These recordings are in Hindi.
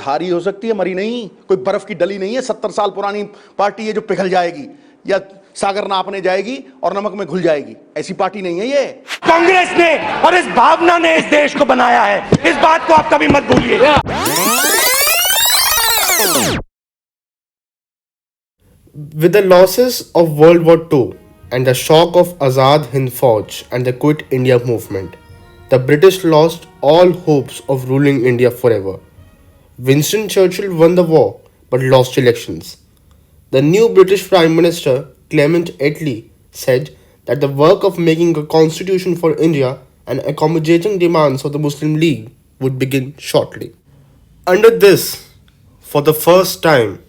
हारी हो सकती है, मरी नहीं। कोई बर्फ की डली नहीं है 70 साल पुरानी पार्टी है जो पिघल जाएगी या सागर नापने जाएगी और नमक में घुल जाएगी। ऐसी पार्टी नहीं है ये। कांग्रेस ने और इस भावना ने इस देश को बनाया है, इस बात को आप कभी मत भूलिए। With the losses of World War II and the shock of Azad Hind Fauj and the Quit India movement, the British lost all hopes of ruling India forever. Winston Churchill won the war but lost elections. The new British Prime Minister Clement Attlee said that the work of making a constitution for India and accommodating demands of the Muslim League would begin shortly. Under this, for the first time,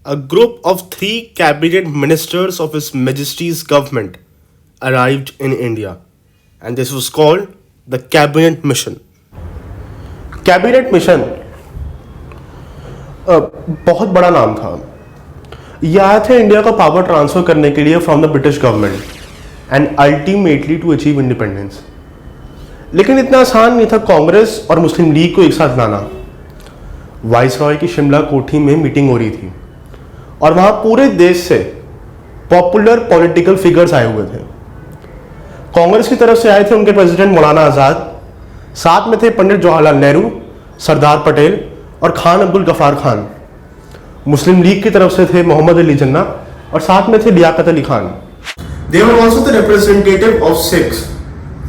a group of 3 cabinet ministers of His Majesty's government arrived in India, and this was called the Cabinet Mission. Cabinet Mission बहुत बड़ा नाम था। ये आए थे इंडिया का पावर ट्रांसफर करने के लिए from the British government and ultimately to achieve independence. लेकिन इतना आसान नहीं था कांग्रेस और मुस्लिम लीग को एक साथ लाना। वाइसरॉय की शिमला कोठी में मीटिंग हो रही थी और वहां पूरे देश से पॉपुलर पॉलिटिकल फिगर्स आए हुए थे। कांग्रेस की तरफ से आए थे उनके प्रेसिडेंट मौलाना आजाद, साथ में थे पंडित जवाहरलाल नेहरू, सरदार पटेल और खान अब्दुल गफार खान। मुस्लिम लीग की तरफ से थे मोहम्मद अली जिन्ना और साथ में थे Liaquat Ali Khan. They were also the representative of Sikhs,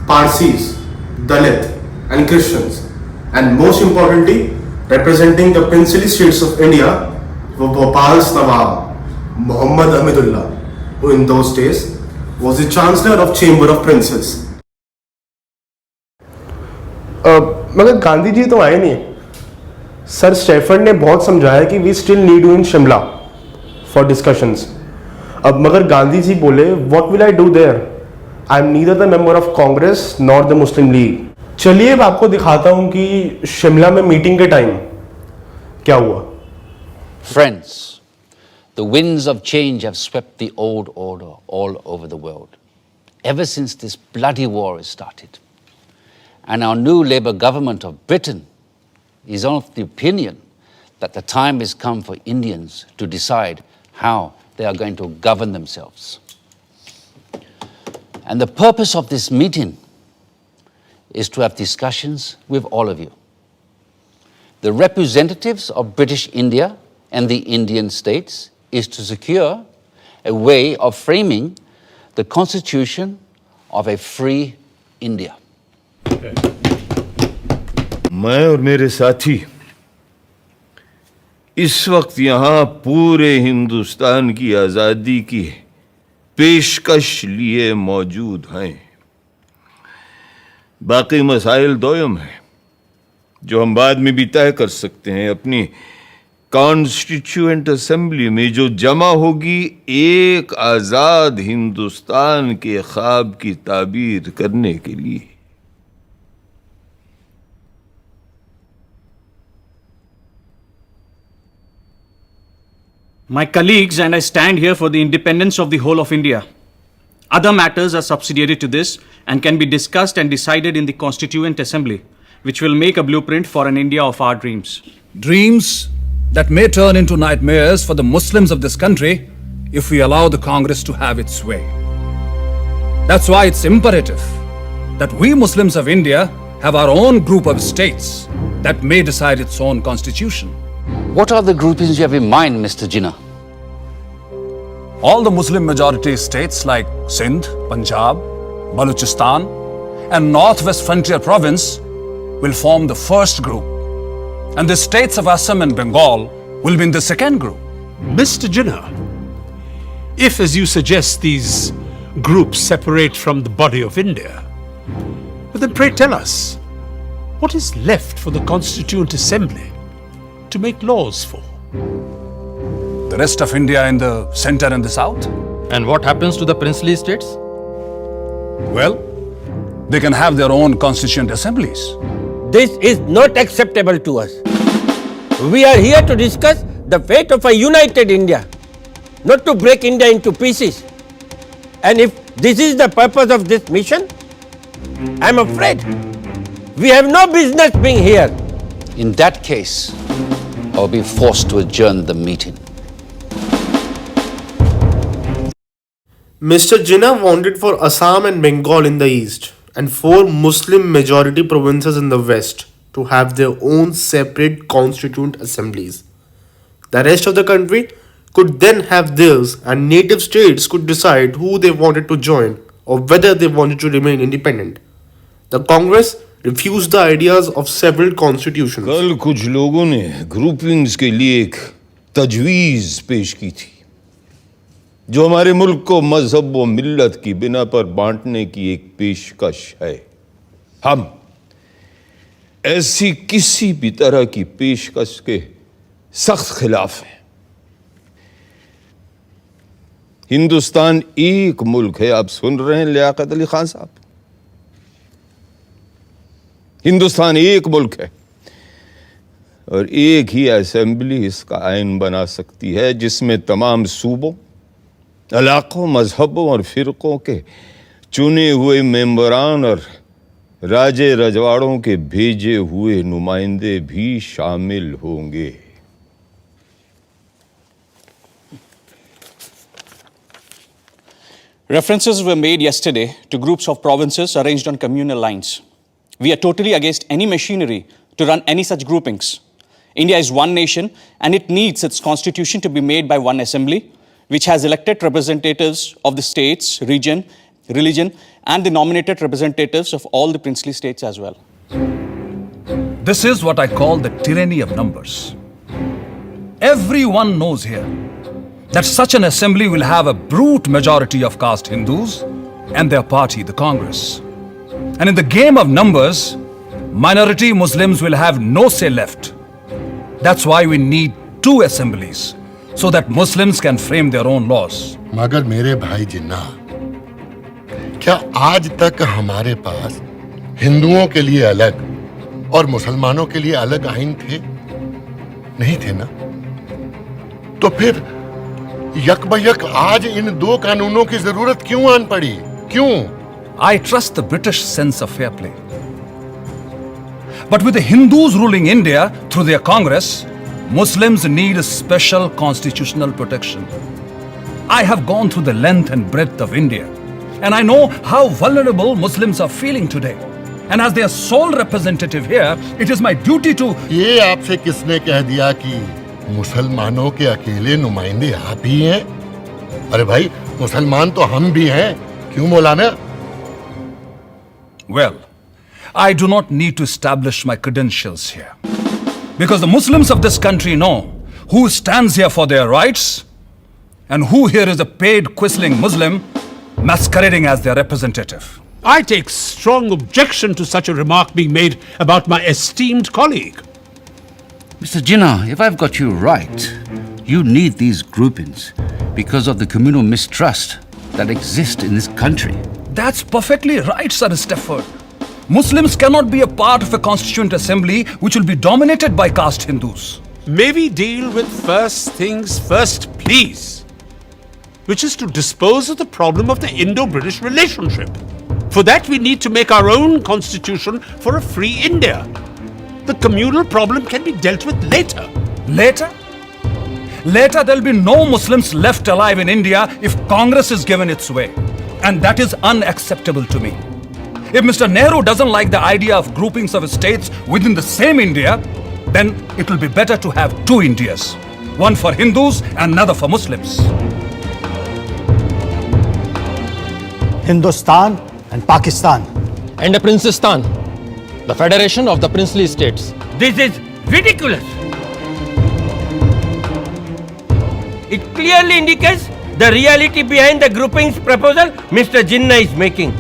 Parsis, Dalit and Christians, and most importantly representing the princely states of India were Bhopal's Nawab, Muhammad Hamidullah, who in those days was the Chancellor of Chamber of Princes. मगर गांधी जी तो आए नहीं। सर स्टेफर्ड ने बहुत समझाया कि we still need you in Shimla for discussions. अब मगर गांधी जी बोले what will I do there, I am neither the member of Congress nor the Muslim League. चलिए अब आपको दिखाता हूं कि शिमला में मीटिंग के टाइम क्या हुआ। Friends, the winds of change have swept the old order all over the world, ever since this bloody war has started. And our new Labour government of Britain is of the opinion that the time has come for Indians to decide how they are going to govern themselves. And the purpose of this meeting is to have discussions with all of you. The representatives of British India and the Indian states is to secure a way of framing the constitution of a free India. मैं और मेरे साथी इस वक्त यहाँ पूरे हिंदुस्तान की आज़ादी की पेशकश लिए मौजूद हैं। बाकी मसाइल दोयम हैं जो हम बाद में भी तय कर सकते हैं। अपनी कॉन्स्टिट्यूएंट असेंबली में जो जमा होगी एक आज़ाद हिंदुस्तान के ख्वाब की ताबीर करने के लिए। My colleagues and I stand here for the independence of the whole of India. Other matters are subsidiary to this and can be discussed and decided in the Constituent Assembly, which will make a blueprint for an India of our dreams. Dreams that may turn into nightmares for the Muslims of this country if we allow the Congress to have its way. That's why it's imperative that we Muslims of India have our own group of states that may decide its own constitution. What are the groupings you have in mind, Mr. Jinnah? All the Muslim majority states like Sindh, Punjab, Balochistan and Northwest Frontier Province will form the first group. And the states of Assam and Bengal will be in the second group. Mr. Jinnah, if, as you suggest, these groups separate from the body of India, but then pray tell us, what is left for the Constituent Assembly to make laws for? The rest of India in the center and the south? And what happens to the princely states? Well, they can have their own constituent assemblies. This is not acceptable to us. We are here to discuss the fate of a united India, not to break India into pieces. And if this is the purpose of this mission, I am afraid we have no business being here. In that case, or be forced to adjourn the meeting. Mr. Jinnah wanted for Assam and Bengal in the east and 4 Muslim majority provinces in the west to have their own separate constituent assemblies. The rest of the country could then have theirs, and native states could decide who they wanted to join or whether they wanted to remain independent. The Congress refused the ideas of several constitutions. कल कुछ लोगों ने ग्रुपिंग्स के लिए एक तजवीज़ पेश की थी जो हमारे मुल्क को मजहब व मिल्लत की बिना पर बांटने की एक पेशकश है। हम ऐसी किसी भी तरह की पेशकश के सख्त खिलाफ हैं। हिंदुस्तान एक मुल्क है, आप सुन रहे हैं लियाकत अली खान साहब, हिंदुस्तान एक मुल्क है और एक ही असेंबली इसका आइन बना सकती है जिसमें तमाम सूबों, इलाकों, मजहबों और फिरकों के चुने हुए मेंबरान और राजे रजवाड़ों के भेजे हुए नुमाइंदे भी शामिल होंगे। References were made yesterday to groups of provinces arranged on communal lines. We are totally against any machinery to run any such groupings. India is one nation and it needs its constitution to be made by one assembly, which has elected representatives of the states, region, religion, and the nominated representatives of all the princely states as well. This is what I call the tyranny of numbers. Everyone knows here that such an assembly will have a brute majority of caste Hindus and their party, the Congress. And in the game of numbers, minority Muslims will have no say left. That's why we need 2 assemblies, so that Muslims can frame their own laws. मगर मेरे भाई जिन्ना, क्या आज तक हमारे पास हिंदुओं के लिए अलग और मुसलमानों के लिए अलग आइन थे? नहीं थे ना? तो फिर यकबयक आज इन 2 कानूनों की जरूरत क्यों आन पड़ी? क्यों? I trust the British sense of fair play. But with the Hindus ruling India through their Congress, Muslims need a special constitutional protection. I have gone through the length and breadth of India, and I know how vulnerable Muslims are feeling today. And as their sole representative here, it is my duty to... ये आपसे किसने कह दिया कि मुसलमानों के अकेले नुमाइंदे आप ही हैं? अरे भाई, मुसलमान तो हम भी हैं, क्यों मौलाना? Well, I do not need to establish my credentials here. Because the Muslims of this country know who stands here for their rights and who here is a paid quisling Muslim masquerading as their representative. I take strong objection to such a remark being made about my esteemed colleague. Mr. Jinnah, if I've got you right, you need these groupings because of the communal mistrust that exists in this country. That's perfectly right, Sir Stafford. Muslims cannot be a part of a constituent assembly which will be dominated by caste Hindus. May we deal with first things first, please, which is to dispose of the problem of the Indo-British relationship. For that, we need to make our own constitution for a free India. The communal problem can be dealt with later. Later? Later, there'll be no Muslims left alive in India if Congress is given its way. And that is unacceptable to me. If Mr. Nehru doesn't like the idea of groupings of states within the same India, then it will be better to have 2 Indias. One for Hindus and another for Muslims. Hindustan and Pakistan. And a Princestan, the federation of the princely states. This is ridiculous. It clearly indicates the reality behind the groupings proposal Mr. Jinnah is making.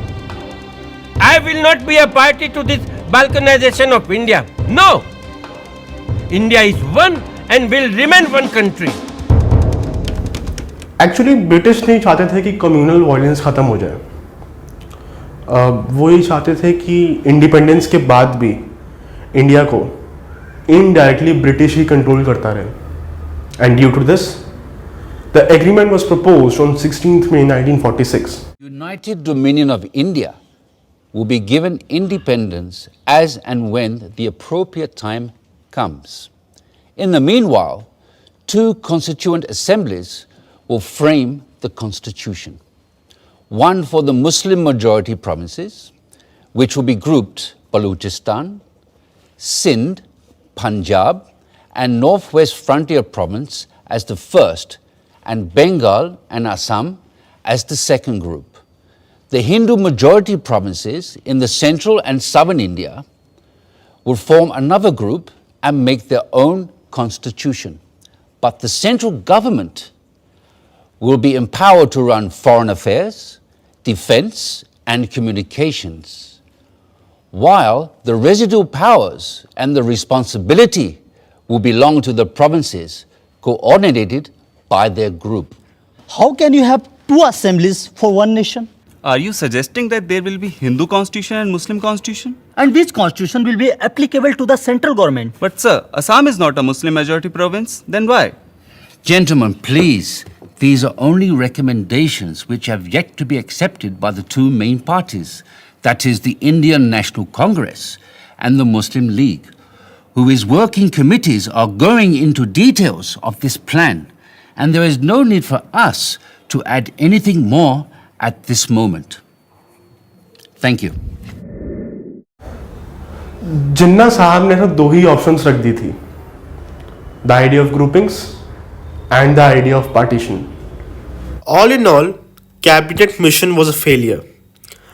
I will not be a party to this balkanization of India. No! India is one and will remain one country. Actually British नहीं चाहते थे कि कम्युनल वायलेंस ख़त्म हो जाए. वो ये चाहते थे कि इंडिपेंडेंस के बाद भी इंडिया को इनडायरेक्टली ब्रिटिश ही कंट्रोल करता रहे. And due to this the agreement was proposed on 16th May 1946. United Dominion of India will be given independence as and when the appropriate time comes. In the meanwhile, two constituent assemblies will frame the constitution. One for the Muslim majority provinces, which will be grouped Balochistan, Sindh, Punjab, and Northwest Frontier Province as the first, and Bengal and Assam as the second group. The Hindu majority provinces in the central and southern India will form another group and make their own constitution. But the central government will be empowered to run foreign affairs, defense, and communications, while the residual powers and the responsibility will belong to the provinces, coordinated by their group. How can you have two assemblies for one nation? Are you suggesting that there will be Hindu constitution and Muslim constitution? And which constitution will be applicable to the central government? But sir, Assam is not a Muslim majority province. Then why? Gentlemen, please, these are only recommendations which have yet to be accepted by the two main parties, that is the Indian National Congress and the Muslim League, whose working committees are going into details of this plan, and there is no need for us to add anything more at this moment. Thank you. जिन्ना साहब ने तो दो ही ऑप्शंस रख दी थी, the idea of groupings and the idea of partition. All in all, cabinet mission was a failure.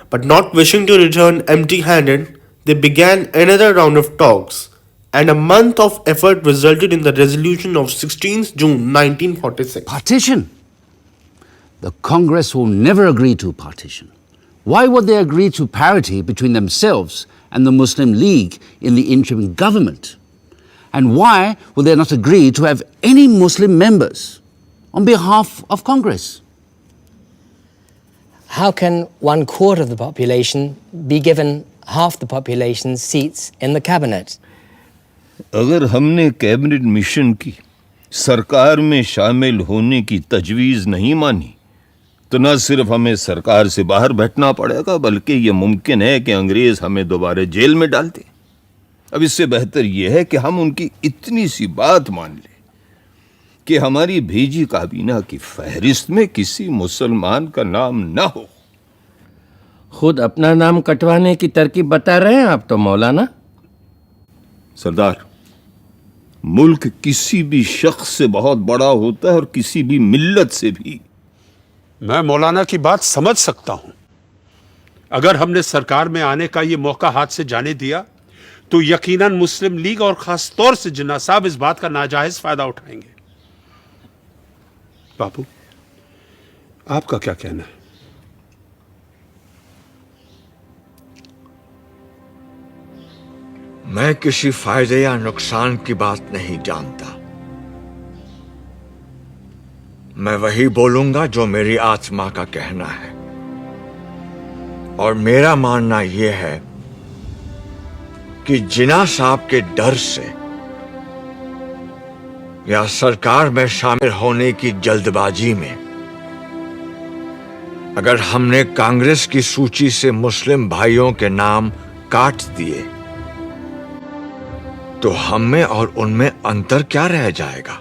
But not wishing to return empty-handed, they began another round of talks, and a month of effort resulted in the resolution of 16th June 1946. Partition? The Congress will never agree to partition. Why would they agree to parity between themselves and the Muslim League in the interim government? And why will they not agree to have any Muslim members on behalf of Congress? How can 1/4 of the population be given half the population's seats in the cabinet? अगर हमने कैबिनेट मिशन की सरकार में शामिल होने की तजवीज़ नहीं मानी तो न सिर्फ हमें सरकार से बाहर बैठना पड़ेगा, बल्कि ये मुमकिन है कि अंग्रेज हमें दोबारा जेल में डाल दें। अब इससे बेहतर यह है कि हम उनकी इतनी सी बात मान लें कि हमारी भेजी काबीना की फहरिस्त में किसी मुसलमान का नाम ना हो। खुद अपना नाम कटवाने की तरकीब बता रहे हैं आप तो मौलाना। सरदार, मुल्क किसी भी शख्स से बहुत बड़ा होता है और किसी भी मिल्लत से भी। मैं मौलाना की बात समझ सकता हूं। अगर हमने सरकार में आने का ये मौका हाथ से जाने दिया तो यकीनन मुस्लिम लीग और खास तौर से जिन्ना साहब इस बात का नाजायज फायदा उठाएंगे। बापू, आपका क्या कहना है? मैं किसी फायदे या नुकसान की बात नहीं जानता। मैं वही बोलूंगा जो मेरी आत्मा का कहना है, और मेरा मानना यह है कि जिन्ना साहब के डर से या सरकार में शामिल होने की जल्दबाजी में अगर हमने कांग्रेस की सूची से मुस्लिम भाइयों के नाम काट दिए तो हम में और उनमें अंतर क्या रह जाएगा?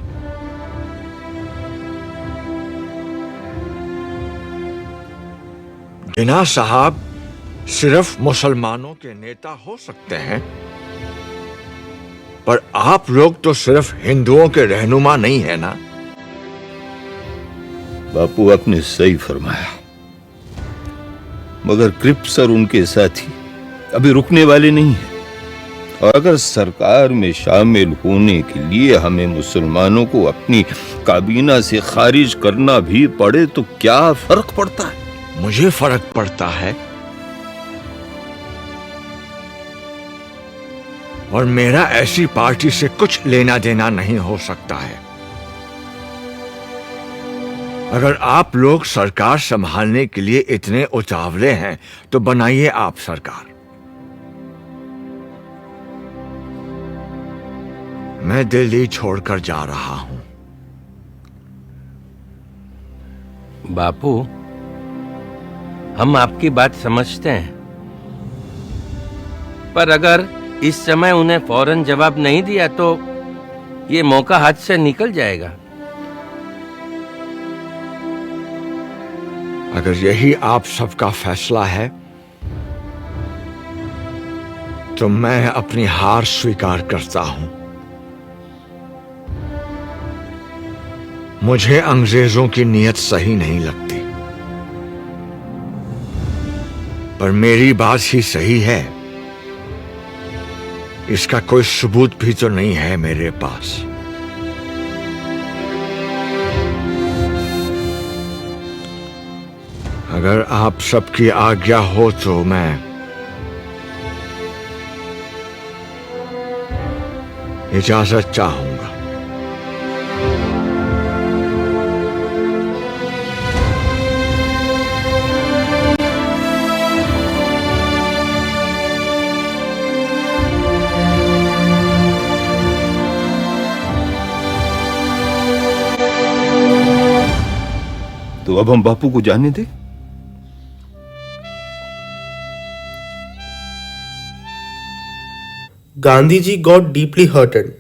जिन्ना साहब सिर्फ मुसलमानों के नेता हो सकते हैं, पर आप लोग तो सिर्फ हिंदुओं के रहनुमा नहीं है ना? बापू, आपने सही फरमाया, मगर क्रिप्स और उनके साथी अभी रुकने वाले नहीं हैं, और अगर सरकार में शामिल होने के लिए हमें मुसलमानों को अपनी काबीना से खारिज करना भी पड़े तो क्या फर्क पड़ता है? मुझे फर्क पड़ता है, और मेरा ऐसी पार्टी से कुछ लेना देना नहीं हो सकता है। अगर आप लोग सरकार संभालने के लिए इतने उतावले हैं तो बनाइए आप सरकार। मैं दिल्ली छोड़कर जा रहा हूं। बापू, हम आपकी बात समझते हैं, पर अगर इस समय उन्हें फौरन जवाब नहीं दिया तो ये मौका हाथ से निकल जाएगा। अगर यही आप सबका फैसला है तो मैं अपनी हार स्वीकार करता हूं। मुझे अंग्रेजों की नीयत सही नहीं लगती, पर मेरी बात ही सही है, इसका कोई सबूत भी तो नहीं है मेरे पास। अगर आप सबकी आज्ञा हो तो मैं इजाजत चाहूंगा। तो अब हम बापू को जाने दें। Gandhiji got deeply hurted.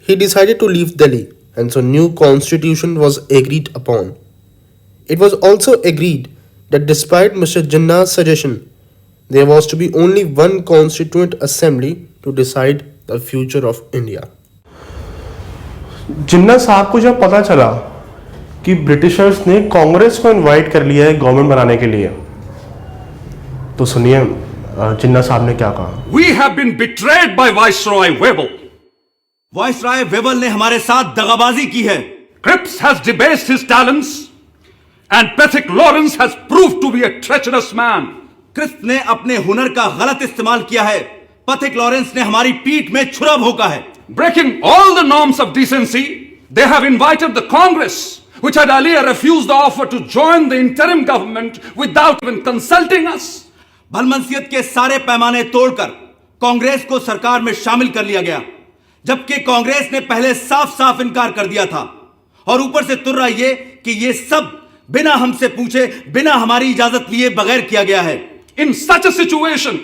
He decided to leave Delhi, and so new constitution was agreed upon. It was also agreed that despite Mr. Jinnah's suggestion, there was to be only one constituent assembly to decide the future of India. जिन्ना साहब को जब पता चला कि ब्रिटिशर्स ने कांग्रेस को इनवाइट कर लिया है गवर्नमेंट बनाने के लिए, तो सुनिए जिन्ना साहब ने क्या कहा। We have been betrayed by Viceroy Webble. Viceroy Webble ने हमारे साथ दगाबाजी की है। Cripps has debased his talents and Pethick Lawrence has proved to be a treacherous man. Cripps ने अपने हुनर का गलत इस्तेमाल किया है। Pethick Lawrence ने हमारी पीठ में छुरा भोंका है। Breaking all the norms of decency, they have invited the Congress, which had earlier refused the offer to join the interim government without even consulting us. भलमनसियत के सारे पैमाने तोड़कर कांग्रेस को सरकार में शामिल कर लिया गया, जबकि कांग्रेस ने पहले साफ साफ इनकार कर दिया था, और ऊपर से तुर्रा ये कि ये सब बिना हमसे पूछे, बिना हमारी इजाजत लिए बगैर किया गया है। In such a situation,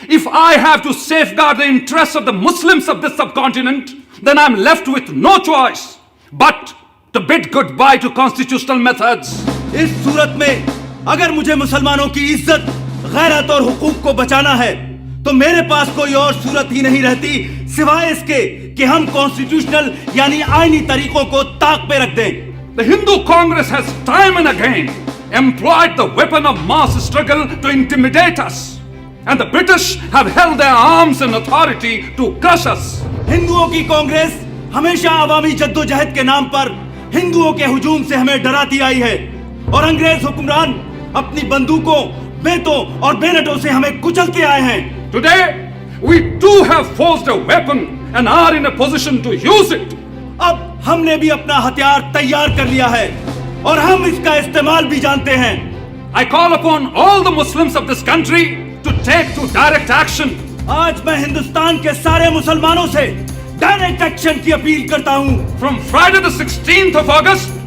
if I have to safeguard the interests of the Muslims of this subcontinent, then I'm left with no choice but to bid goodbye to constitutional methods. इस सूरत में अगर मुझे मुसलमानों की इज्जत, गैरत और हुकूक को बचाना है तो मेरे पास कोई और सूरत ही नहीं रहती सिवाय इसके कि हम कॉन्स्टिट्यूशनल यानी आईनी तरीकों को ताक पे रख दें। The Hindu Congress has time and again employed the weapon of mass struggle to intimidate us, and the British have held their arms in authority to crush us. हिंदुओं की कांग्रेस हमेशा अवामी जद्दोजहद के नाम पर हिंदुओं के हुजूम से हमें डराती आई है, और अंग्रेज हुक्मरान अपनी बंदूकों, बेतों और बेनटों से हमें कुचलते आए हैं। Today we too have forged a weapon and are in a position to use it. अब हमने भी अपना हथियार तैयार कर लिया है और हम इसका इस्तेमाल भी जानते हैं। I call upon all the Muslims of this country to take to direct action. आज मैं हिंदुस्तान के सारे मुसलमानों से डायरेक्ट एक्शन की अपील करता हूँ। From Friday the 16th of August,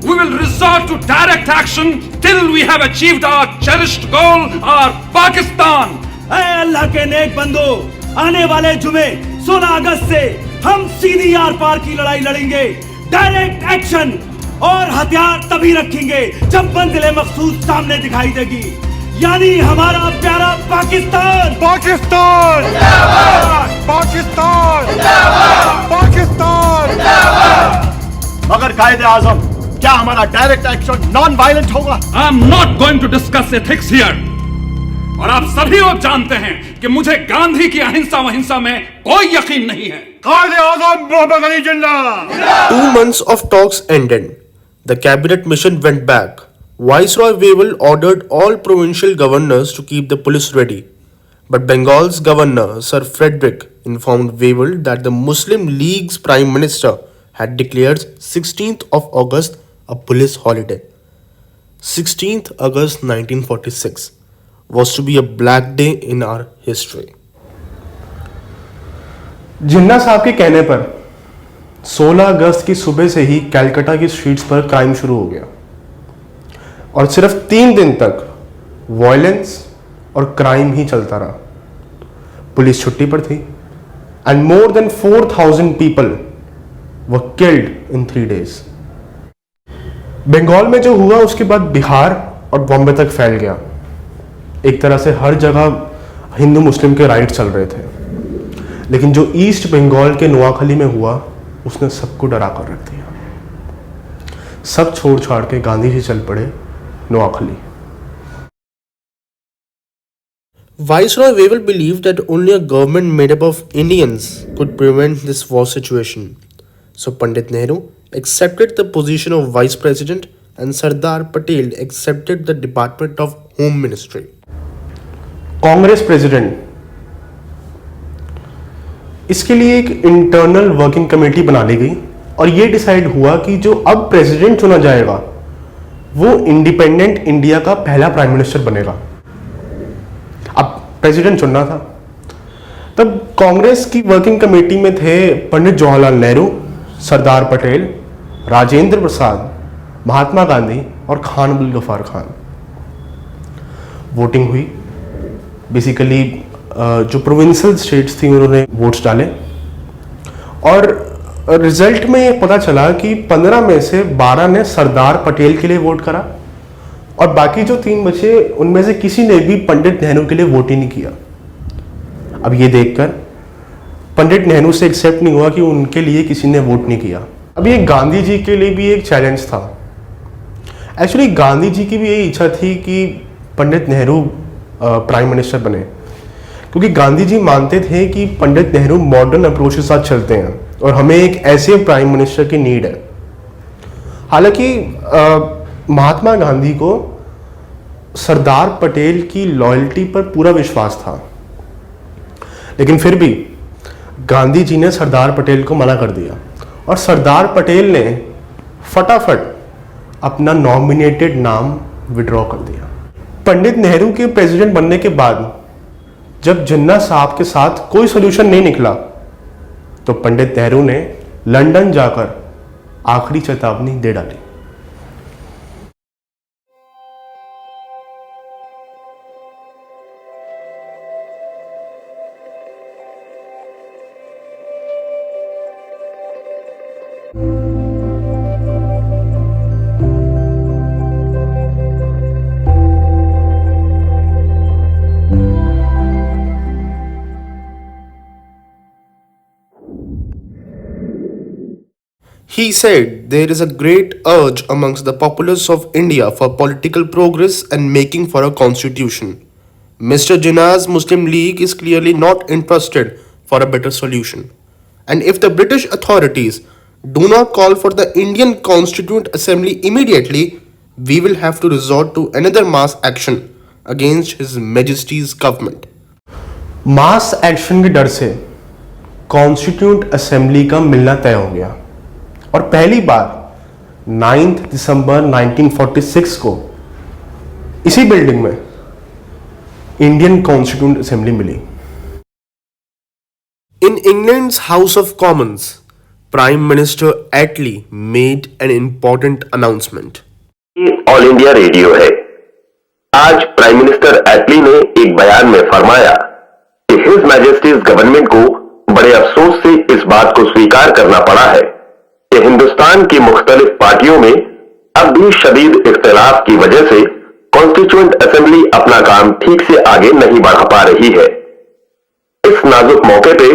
we will resort to direct action till we have achieved our cherished goal, our Pakistan. ऐ अल्लाह के नेक बंदो, आने वाले जुमे 16 अगस्त से हम सीधी आर पार की लड़ाई लड़ेंगे। डायरेक्ट एक्शन और हथियार तभी रखेंगे जब मंजिल मकसूद सामने दिखाई देगी, यानी हमारा प्यारा पाकिस्तान। पाकिस्तान पाकिस्तान पाकिस्तान। मगर कायदे आजम, क्या हमारा डायरेक्ट एक्शन नॉन वायलेंट होगा? I am not going to discuss ethics here. और आप सभी लोग जानते हैं कि मुझे गांधी की अहिंसा वहिंसा में कोई यकीन नहीं है। कायदे आजम Mohammad Ali Jinnah. 2 months of talks ended. The cabinet mission went back. Viceroy Wavell ordered all provincial governors to keep the police ready. But Bengal's governor, Sir Frederick, informed Wavell that the Muslim League's Prime Minister had declared 16th of August a police holiday. 16th August 1946 was to be a black day in our history. जिन्ना साहब के कहने पर 16 अगस्त की सुबह से ही कलकत्ता की स्ट्रीट्स पर क्राइम शुरू हो गया, और सिर्फ 3 दिन तक वायलेंस और क्राइम ही चलता रहा। पुलिस छुट्टी पर थी, and more than 4,000 people were killed in 3 days. Bengal में जो हुआ उसके बाद बिहार और बॉम्बे तक फैल गया. एक तरह से हर जगह हिंदू मुस्लिम के राइट चल रहे थे, लेकिन जो ईस्ट बंगाल के नोआखली में हुआ उसने सबको डरा कर रख दिया. सब छोड़ छाड़ के गांधी जी चल पड़े Noakhali. Viceroy Wavell believed that only a government made up of Indians could prevent this war situation. So Pandit Nehru accepted the position of Vice President and Sardar Patel accepted the Department of Home Ministry. Congress president, इसके लिए एक इंटरनल वर्किंग कमेटी बना ली गई और ये डिसाइड हुआ कि जो अब प्रेसिडेंट चुना जाएगा वो इंडिपेंडेंट इंडिया का पहला प्राइम मिनिस्टर बनेगा. अब प्रेसिडेंट चुनना था. तब कांग्रेस की वर्किंग कमेटी में थे पंडित जवाहरलाल नेहरू, सरदार पटेल, राजेंद्र प्रसाद, महात्मा गांधी और खान अब्दुल गफ्फार खान. वोटिंग हुई. बेसिकली जो प्रोविंशियल स्टेट्स थी उन्होंने वोट्स डाले और रिजल्ट में ये पता चला कि 15 में से 12 ने सरदार पटेल के लिए वोट करा और बाकी जो 3 बचे उनमें से किसी ने भी पंडित नेहरू के लिए वोट ही नहीं किया. अब ये देखकर पंडित नेहरू से एक्सेप्ट नहीं हुआ कि उनके लिए किसी ने वोट नहीं किया. अब ये गांधी जी के लिए भी एक चैलेंज था. एक्चुअली गांधी जी की भी यही इच्छा थी कि पंडित नेहरू प्राइम मिनिस्टर बने, क्योंकि गांधी जी मानते थे कि पंडित नेहरू मॉडर्न अप्रोच के साथ चलते हैं और हमें एक ऐसे प्राइम मिनिस्टर की नीड है. हालांकि महात्मा गांधी को सरदार पटेल की लॉयल्टी पर पूरा विश्वास था, लेकिन फिर भी गांधी जी ने सरदार पटेल को मना कर दिया और सरदार पटेल ने फटाफट अपना नॉमिनेटेड नाम विड्रॉ कर दिया. पंडित नेहरू के प्रेसिडेंट बनने के बाद जब जिन्ना साहब के साथ कोई सोल्यूशन नहीं निकला तो पंडित नेहरू ने लंदन जाकर आखिरी चेतावनी दे डाली. He said there is a great urge amongst the populace of India for political progress and making for a constitution. Mr. Jinnah's Muslim League is clearly not interested for a better solution. And if the British authorities do not call for the Indian Constituent Assembly immediately, we will have to resort to another mass action against His Majesty's government. Mass action के डर से कॉन्स्टिट्यूंट असेंबली का मिलना तय हो गया और पहली बार 9 दिसंबर 1946 को इसी बिल्डिंग में इंडियन कॉन्स्टिट्यूंट असेंबली मिली. In England's House of Commons, Prime Minister Attlee made an important announcement. All India radio है. आज प्राइम मिनिस्टर एटली ने एक बयान में फरमाया कि हिज मैजेस्टीज गवर्नमेंट को बड़े अफसोस से इस बात को स्वीकार करना पड़ा है कि हिंदुस्तान की मुख्तलिफ पार्टियों में अब भी शदीद इख्तिलाफ की वजह से कॉन्स्टिट्यूएंट असेंबली अपना काम ठीक से आगे नहीं बढ़ा पा रही है. इस नाजुक मौके पे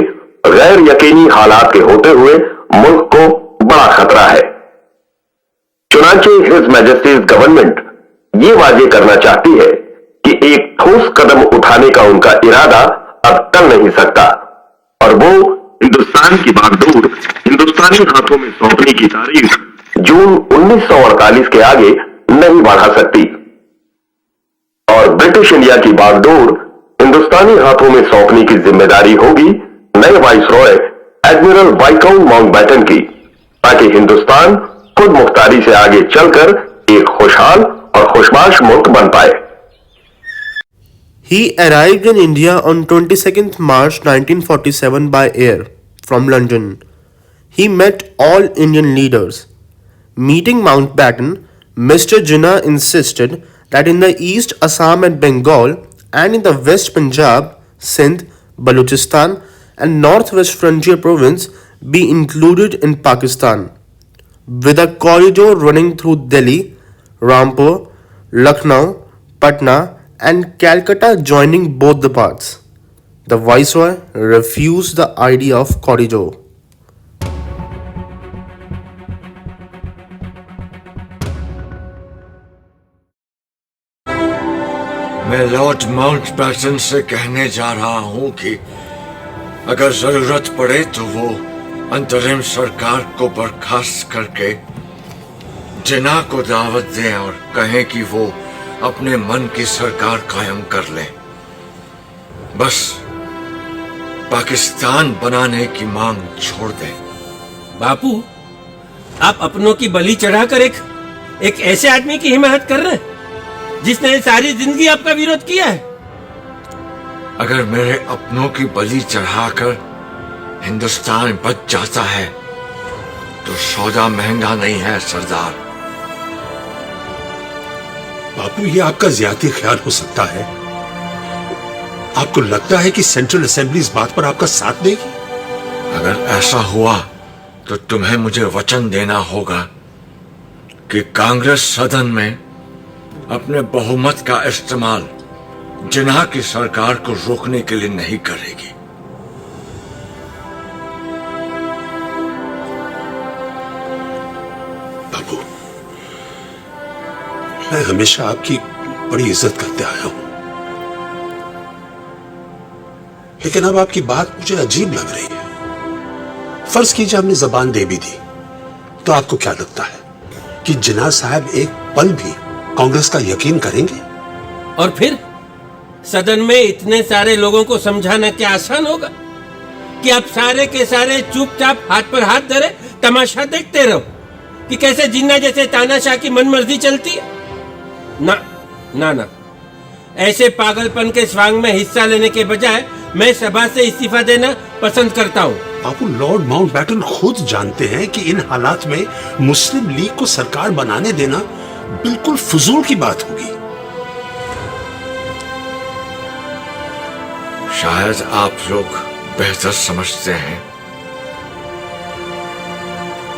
गैर यकीनी हालात के होते हुए मुल्क को बड़ा खतरा है. चुनांचे हिज मैजेस्टीज गवर्नमेंट ये वाजे करना चाहती है कि एक ठोस कदम उठाने का उनका इरादा अब टल नहीं सकता और वो हिंदुस्तान की बागडोर हिंदुस्तानी हाथों में सौंपने की तारीख जून 1948 के आगे नहीं बढ़ा सकती और ब्रिटिश इंडिया की बागडोर हिंदुस्तानी हाथों में सौंपने की जिम्मेदारी होगी नए वाइसरॉय एडमिरल वाइकाउंट माउंटबैटन की, ताकि हिंदुस्तान खुद मुख्तारी से आगे चलकर एक खुशहाल और खुशबाश मुल्क बन पाए. He arrived in India on 22nd March 1947 by air from London. He met all Indian leaders. Meeting Mountbatten, Mr. Jinnah insisted that in the east Assam and Bengal and in the west Punjab, Sindh, Balochistan and northwest frontier province be included in Pakistan, with a corridor running through Delhi, Rampur, Lucknow, Patna, and Calcutta joining both the parts. The Viceroy refused the idea of corridor. मैं लॉर्ड माउंटबेटन से कहने जा रहा हूं कि अगर जरूरत पड़े तो वो अंतरिम सरकार को बर्खास्त करके जिन्ना को दावत दें और कहें कि वो अपने मन की सरकार कायम कर ले। बस पाकिस्तान बनाने की मांग छोड़ दें। बापू, आप अपनों की बलि चढ़ाकर एक ऐसे आदमी की हिमायत कर रहे हैं जिसने सारी जिंदगी आपका विरोध किया है। अगर मेरे अपनों की बलि चढ़ाकर हिंदुस्तान बच जाता है तो सौदा महंगा नहीं है सरदार। बापू, ये आपका ज्यादा ख्याल हो सकता है। आपको लगता है कि सेंट्रल असेंबली इस बात पर आपका साथ देगी? अगर ऐसा हुआ तो तुम्हें मुझे वचन देना होगा कि कांग्रेस सदन में अपने बहुमत का इस्तेमाल जिन्ना की सरकार को रोकने के लिए नहीं करेगी। बाबू, मैं हमेशा आपकी बड़ी इज्जत करते आया हूं, लेकिन अब आपकी बात मुझे अजीब लग रही है। फर्ज कीजिए हमने जबान दे भी दी, तो आपको क्या लगता है कि जिन्ना साहब एक पल भी कांग्रेस का यकीन करेंगे? और फिर सदन में इतने सारे लोगों को समझाना क्या आसान होगा कि आप सारे के सारे चुपचाप हाथ पर हाथ धरे तमाशा देखते रहो कि कैसे जिन्ना जैसे तानाशाह की मनमर्जी चलती है? ना ना ना, ऐसे पागलपन के स्वांग में हिस्सा लेने के बजाय मैं सभा से इस्तीफा देना पसंद करता हूँ। बापू, लॉर्ड माउंटबेटन खुद जानते हैं कि इन हालात में मुस्लिम लीग को सरकार बनाने देना बिल्कुल फजूल की बात होगी। शायद आप लोग बेहतर समझते हैं,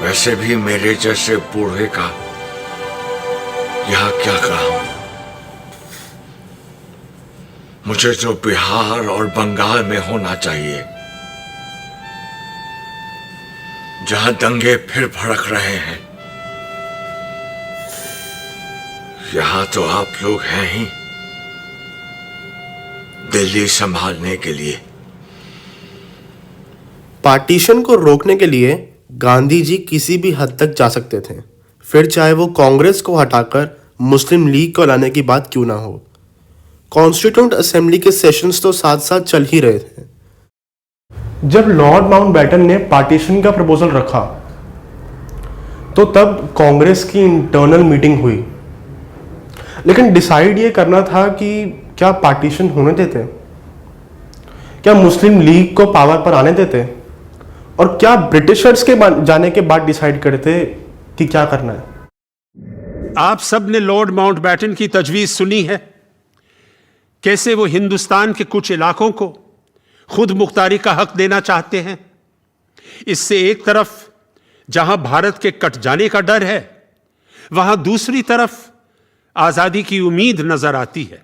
वैसे भी मेरे जैसे बूढ़े का यहां क्या काम। मुझे तो बिहार और बंगाल में होना चाहिए, जहां दंगे फिर भड़क रहे हैं। यहां तो आप लोग हैं ही दिल्ली संभालने के लिए। पार्टीशन को रोकने के लिए गांधी जी किसी भी हद तक जा सकते थे, फिर चाहे वो कांग्रेस को हटाकर मुस्लिम लीग को लाने की बात क्यों ना हो। कॉन्स्टिट्यूंट असेंबली के सेशंस तो साथ साथ चल ही रहे थे। जब लॉर्ड माउंटबेटन ने पार्टीशन का प्रपोजल रखा तो तब कांग्रेस की इंटरनल मीटिंग हुई, लेकिन डिसाइड ये करना था कि क्या पार्टीशन होने देते, क्या मुस्लिम लीग को पावर पर आने देते, और क्या ब्रिटिशर्स के जाने के बाद डिसाइड करते कि क्या करना है। आप सब ने लॉर्ड माउंटबेटन की तजवीज सुनी है, कैसे वो हिंदुस्तान के कुछ इलाकों को खुद मुख्तारी का हक देना चाहते हैं। इससे एक तरफ जहां भारत के कट जाने का डर है, वहां दूसरी तरफ आजादी की उम्मीद नजर आती है।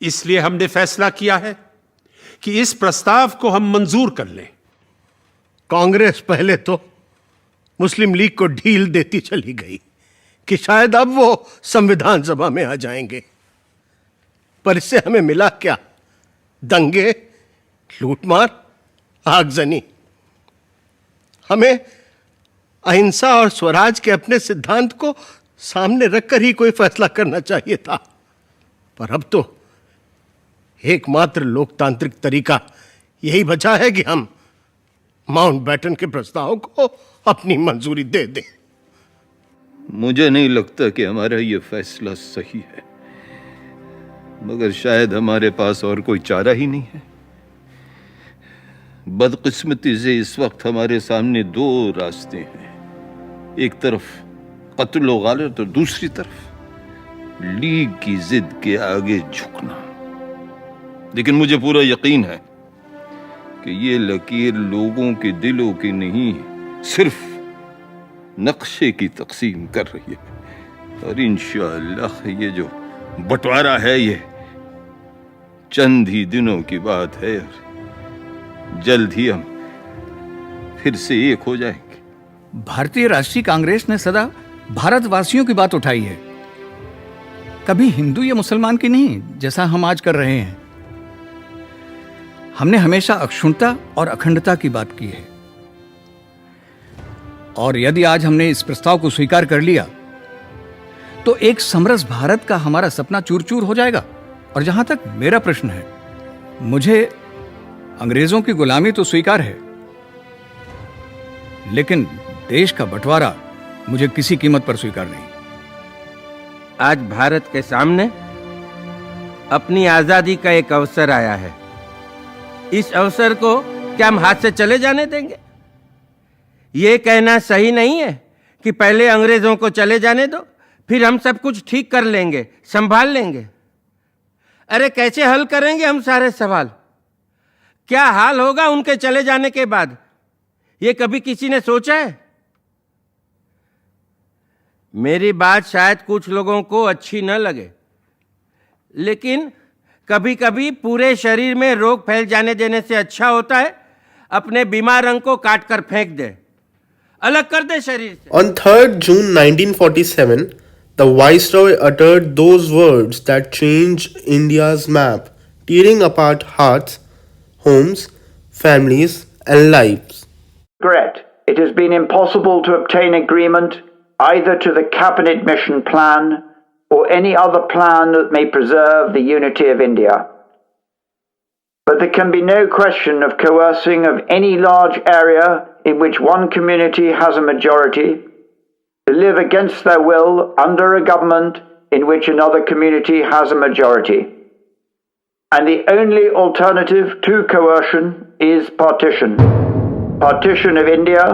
इसलिए हमने फैसला किया है कि इस प्रस्ताव को हम मंजूर कर लें। कांग्रेस पहले तो मुस्लिम लीग को ढील देती चली गई कि शायद अब वो संविधान सभा में आ जाएंगे, पर इससे हमें मिला क्या? दंगे, लूटमार, आगजनी। हमें अहिंसा और स्वराज के अपने सिद्धांत को सामने रखकर ही कोई फैसला करना चाहिए था, पर अब तो एकमात्र लोकतांत्रिक तरीका यही बचा है कि हम माउंटबेटन के प्रस्ताव को अपनी मंजूरी दे दें। मुझे नहीं लगता कि हमारा ये फैसला सही है, मगर शायद हमारे पास और कोई चारा ही नहीं है। बदकिस्मती से इस वक्त हमारे सामने दो रास्ते हैं, एक तरफ कत्ल व गालत और दूसरी तरफ लीग की जिद के आगे झुकना। लेकिन मुझे पूरा यकीन है कि ये लकीर लोगों के दिलों की नहीं, सिर्फ नक्शे की तकसीम कर रही है। और इंशाअल्लाह ये जो बंटवारा है ये चंद ही दिनों की बात है और जल्द ही हम फिर से एक हो जाएंगे। भारतीय राष्ट्रीय कांग्रेस ने सदा भारतवासियों की बात उठाई है, कभी हिंदू या मुसलमान की नहीं, जैसा हम आज कर रहे हैं। हमने हमेशा अक्षुण्णता और अखंडता की बात की है, और यदि आज हमने इस प्रस्ताव को स्वीकार कर लिया तो एक समरस भारत का हमारा सपना चूर चूर हो जाएगा। और जहां तक मेरा प्रश्न है, मुझे अंग्रेजों की गुलामी तो स्वीकार है, लेकिन देश का बंटवारा मुझे किसी कीमत पर स्वीकार नहीं। आज भारत के सामने अपनी आजादी का एक अवसर आया है। इस अवसर को क्या हम हाथ से चले जाने देंगे? ये कहना सही नहीं है कि पहले अंग्रेजों को चले जाने दो, फिर हम सब कुछ ठीक कर लेंगे, संभाल लेंगे। अरे कैसे हल करेंगे हम सारे सवाल? क्या हाल होगा उनके चले जाने के बाद, ये कभी किसी ने सोचा है? मेरी बात शायद कुछ लोगों को अच्छी न लगे, लेकिन कभी कभी पूरे शरीर में रोग फैल जाने देने से अच्छा होता है अपने बीमार अंग को काट कर फेंक दे, अलग कर दे शरीर से। On 3rd June 1947, the Viceroy uttered those words that changed India's map, tearing apart hearts, homes, families, and lives. Regret, it has been impossible to obtain agreement either to the Cabinet Mission Plan or any other plan that may preserve the unity of India. But there can be no question of coercing of any large area in which one community has a majority to live against their will under a government in which another community has a majority. And the only alternative to coercion is partition. Partition of India,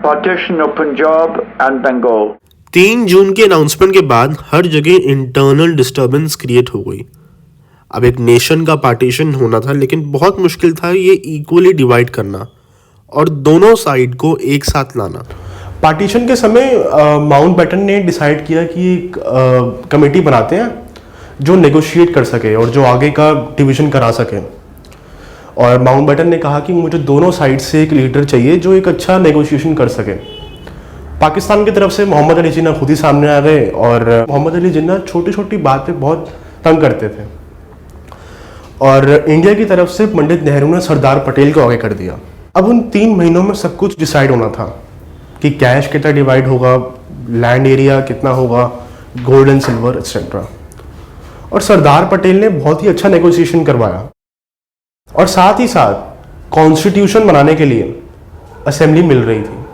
partition of Punjab and Bengal. 3 जून के अनाउंसमेंट के बाद हर जगह इंटरनल डिस्टर्बेंस क्रिएट हो गई। अब एक नेशन का पार्टीशन होना था, लेकिन बहुत मुश्किल था ये इक्वली डिवाइड करना और दोनों साइड को एक साथ लाना। पार्टीशन के समय माउंटबेटन ने डिसाइड किया कि एक कमेटी बनाते हैं जो नेगोशिएट कर सके और जो आगे का डिवीज़न करा सके। और माउंटबेटन ने कहा कि मुझे दोनों साइड से एक लीडर चाहिए जो एक अच्छा नेगोशिएशन कर सके। पाकिस्तान की तरफ से मोहम्मद अली जिन्ना खुद ही सामने आ गए, और मोहम्मद अली जिन्ना छोटी छोटी बात पे बहुत तंग करते थे। और इंडिया की तरफ से पंडित नेहरू ने सरदार पटेल को आगे कर दिया। अब उन 3 महीनों में सब कुछ डिसाइड होना था कि कैश कितना डिवाइड होगा, लैंड एरिया कितना होगा, गोल्ड एंड सिल्वर एक्सेट्रा। और सरदार पटेल ने बहुत ही अच्छा नेगोशिएशन करवाया, और साथ ही साथ कॉन्स्टिट्यूशन बनाने के लिए असेंबली मिल रही थी।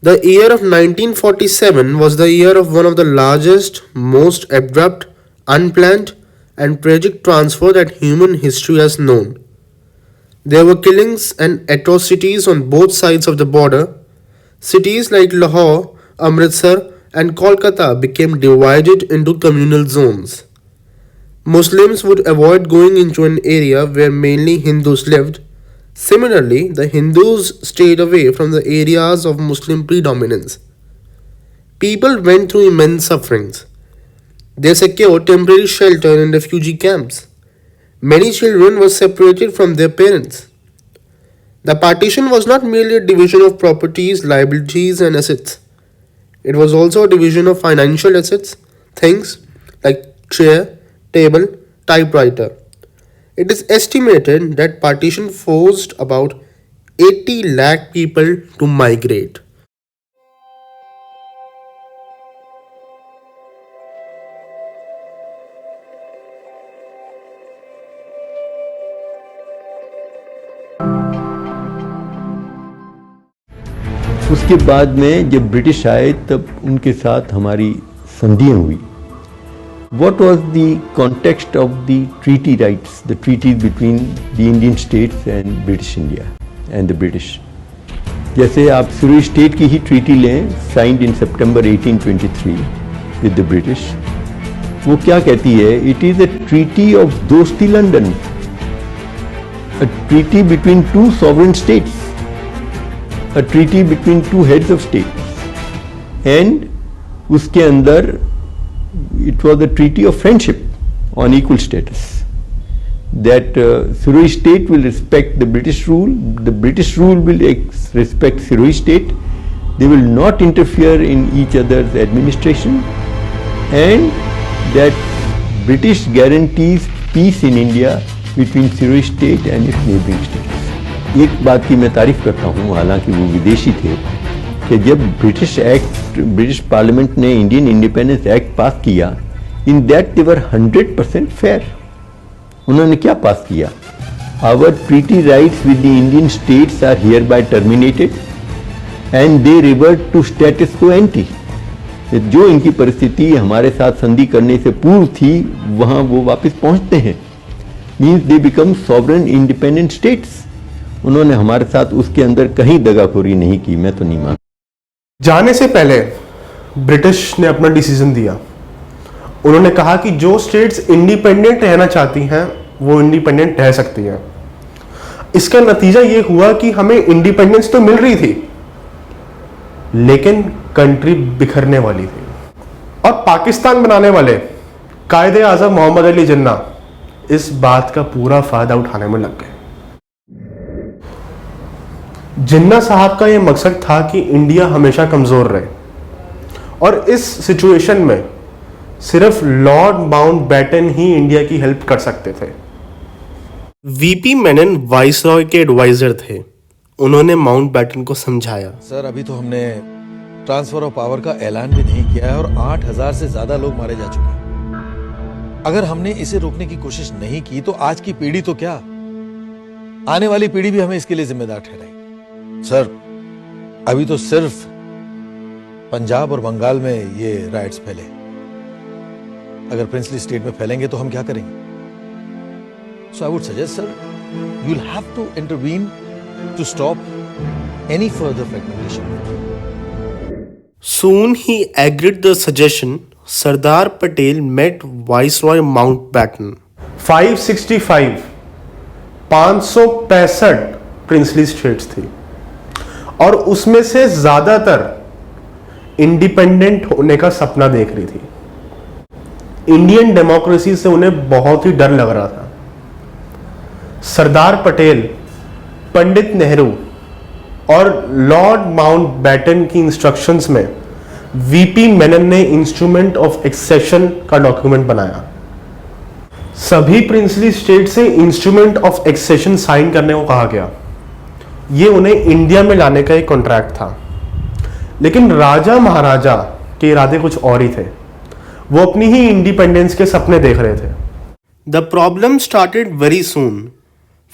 The year of 1947 was the year of one of the largest, most abrupt, unplanned, and tragic transfer that human history has known. There were killings and atrocities on both sides of the border. Cities like Lahore, Amritsar, and Kolkata became divided into communal zones. Muslims would avoid going into an area where mainly Hindus lived. Similarly, the Hindus stayed away from the areas of Muslim predominance. People went through immense sufferings. They secured temporary shelter in refugee camps. Many children were separated from their parents. The partition was not merely a division of properties, liabilities, and assets. It was also a division of financial assets, things like chair, table, typewriter. It is estimated that partition forced about 80 lakh people to migrate. उसके बाद में जब ब्रिटिश आए तब उनके साथ हमारी संधियां हुई। What was the context of the treaty rights, the treaties between the Indian states and British India and the British? जैसे आप सूरी स्टेट की ही ट्रीटी लें, signed in September 1823 with the British, वो क्या कहती है? It is a treaty of दोस्ती London a treaty between two sovereign states, a treaty between two heads of states, and उसके अंदर it was a treaty of friendship on equal status. That Sirohi state will respect the British rule, the British rule will respect Sirohi state, they will not interfere in each other's administration, and that British guarantees peace in India between Sirohi state and its neighboring states. एक बात की मैं तारीफ करता हूँ, हालांकि वो विदेशी थे, कि जब ब्रिटिश पार्लियामेंट ने इंडियन इंडिपेंडेंस एक्ट पास किया, in that they were 100% fair. उन्होंने क्या पास किया? Our treaty rights with the Indian states are hereby terminated and they revert to status quo ante. जो इनकी परिस्थिति हमारे साथ संधि करने से पूर्व थी, वहां वो वापस पहुंचते हैं. Means they become sovereign independent states. उन्होंने हमारे साथ उसके अंदर कहीं दगाखोरी नहीं की, मैं तो नहीं मानता. जाने से पहले ब्रिटिश ने अपना डिसीजन दिया. उन्होंने कहा कि जो स्टेट्स इंडिपेंडेंट रहना चाहती हैं वो इंडिपेंडेंट रह सकती हैं. इसका नतीजा ये हुआ कि हमें इंडिपेंडेंस तो मिल रही थी, लेकिन कंट्री बिखरने वाली थी. और पाकिस्तान बनाने वाले कायदे आजम मोहम्मद अली जिन्ना इस बात का पूरा फायदा उठाने में लग गए. जिन्ना साहब का यह मकसद था कि इंडिया हमेशा कमजोर रहे, और इस सिचुएशन में सिर्फ लॉर्ड माउंटबेटन ही इंडिया की हेल्प कर सकते थे. वीपी मेनन वाइसरॉय के एडवाइजर थे. उन्होंने माउंटबेटन को समझाया, सर अभी तो हमने ट्रांसफर ऑफ पावर का ऐलान भी नहीं किया है और 8,000 से ज्यादा लोग मारे जा चुके हैं. अगर हमने इसे रोकने की कोशिश नहीं की तो आज की पीढ़ी तो क्या, आने वाली पीढ़ी भी हमें इसके लिए जिम्मेदार ठहराएगी. सर अभी तो सिर्फ पंजाब और बंगाल में ये राइट्स फैले, अगर प्रिंसली स्टेट में फैलेंगे तो हम क्या करेंगे? So I would suggest sir, you will have to intervene to stop any further fragmentation. Soon he agreed the suggestion. Sardar Patel met Viceroy Mountbatten. 565 princely states थी, और उसमें से ज्यादातर इंडिपेंडेंट होने का सपना देख रही थी. इंडियन डेमोक्रेसी से उन्हें बहुत ही डर लग रहा था. सरदार पटेल, पंडित नेहरू और लॉर्ड माउंटबेटन की इंस्ट्रक्शंस में वीपी मेनन ने इंस्ट्रूमेंट ऑफ एक्सेशन का डॉक्यूमेंट बनाया. सभी प्रिंसली स्टेट से इंस्ट्रूमेंट ऑफ एक्सेशन साइन करने को कहा गया. ये उन्हें इंडिया में लाने का एक कॉन्ट्रैक्ट था, लेकिन राजा महाराजा के इरादे कुछ और ही थे. वो अपनी ही इंडिपेंडेंस के सपने देख रहे थे. The problem started very soon.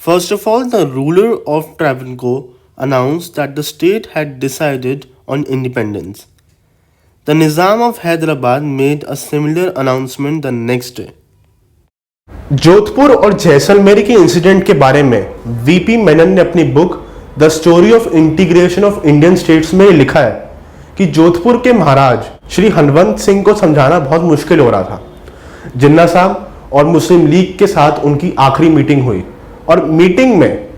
First of all, the ruler of Travancore announced that the state had decided on independence. The Nizam of Hyderabad made a similar announcement the next day. Jodhpur और जैसलमेर के इंसिडेंट के बारे में वीपी मेनन ने अपनी book the story of integration of Indian states में लिखा है कि जोधपुर के महाराज श्री हनवंत सिंह को समझाना बहुत मुश्किल हो रहा था. जिन्ना साहब और मुस्लिम लीग के साथ उनकी आखिरी मीटिंग हुई, और मीटिंग में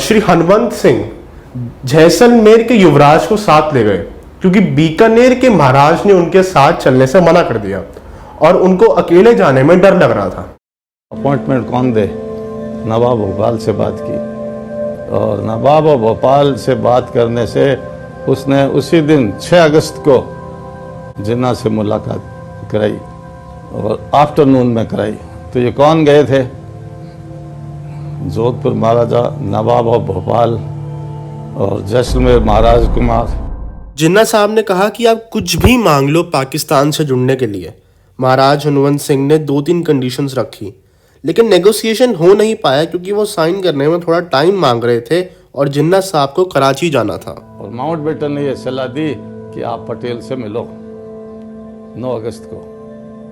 श्री हनवंत सिंह जैसलमेर के युवराज को साथ ले गए, क्योंकि बीकानेर के महाराज ने उनके साथ चलने से मना कर दिया और उनको अकेले जाने में डर लग रहा था. अपॉइंटमेंट कौन दे? नवाब भोपाल से बात की, और नवाब भोपाल से बात करने से उसने उसी दिन 6 अगस्त को जिन्ना से मुलाकात कराई, और आफ्टरनून में कराई. तो ये कौन गए थे? जोधपुर महाराजा, नवाब ऑफ भोपाल और जैसलमेर महाराज कुमार. जिन्ना साहब ने कहा कि आप कुछ भी मांग लो पाकिस्तान से जुड़ने के लिए. महाराज हनवंत सिंह ने 2-3 कंडीशंस रखी, लेकिन नेगोशिएशन हो नहीं पाया क्योंकि वो साइन करने में थोड़ा टाइम मांग रहे थे और जिन्ना साहब को कराची जाना था. और माउंटबेटन ने यह सलाह दी कि आप पटेल से मिलो 9 अगस्त को.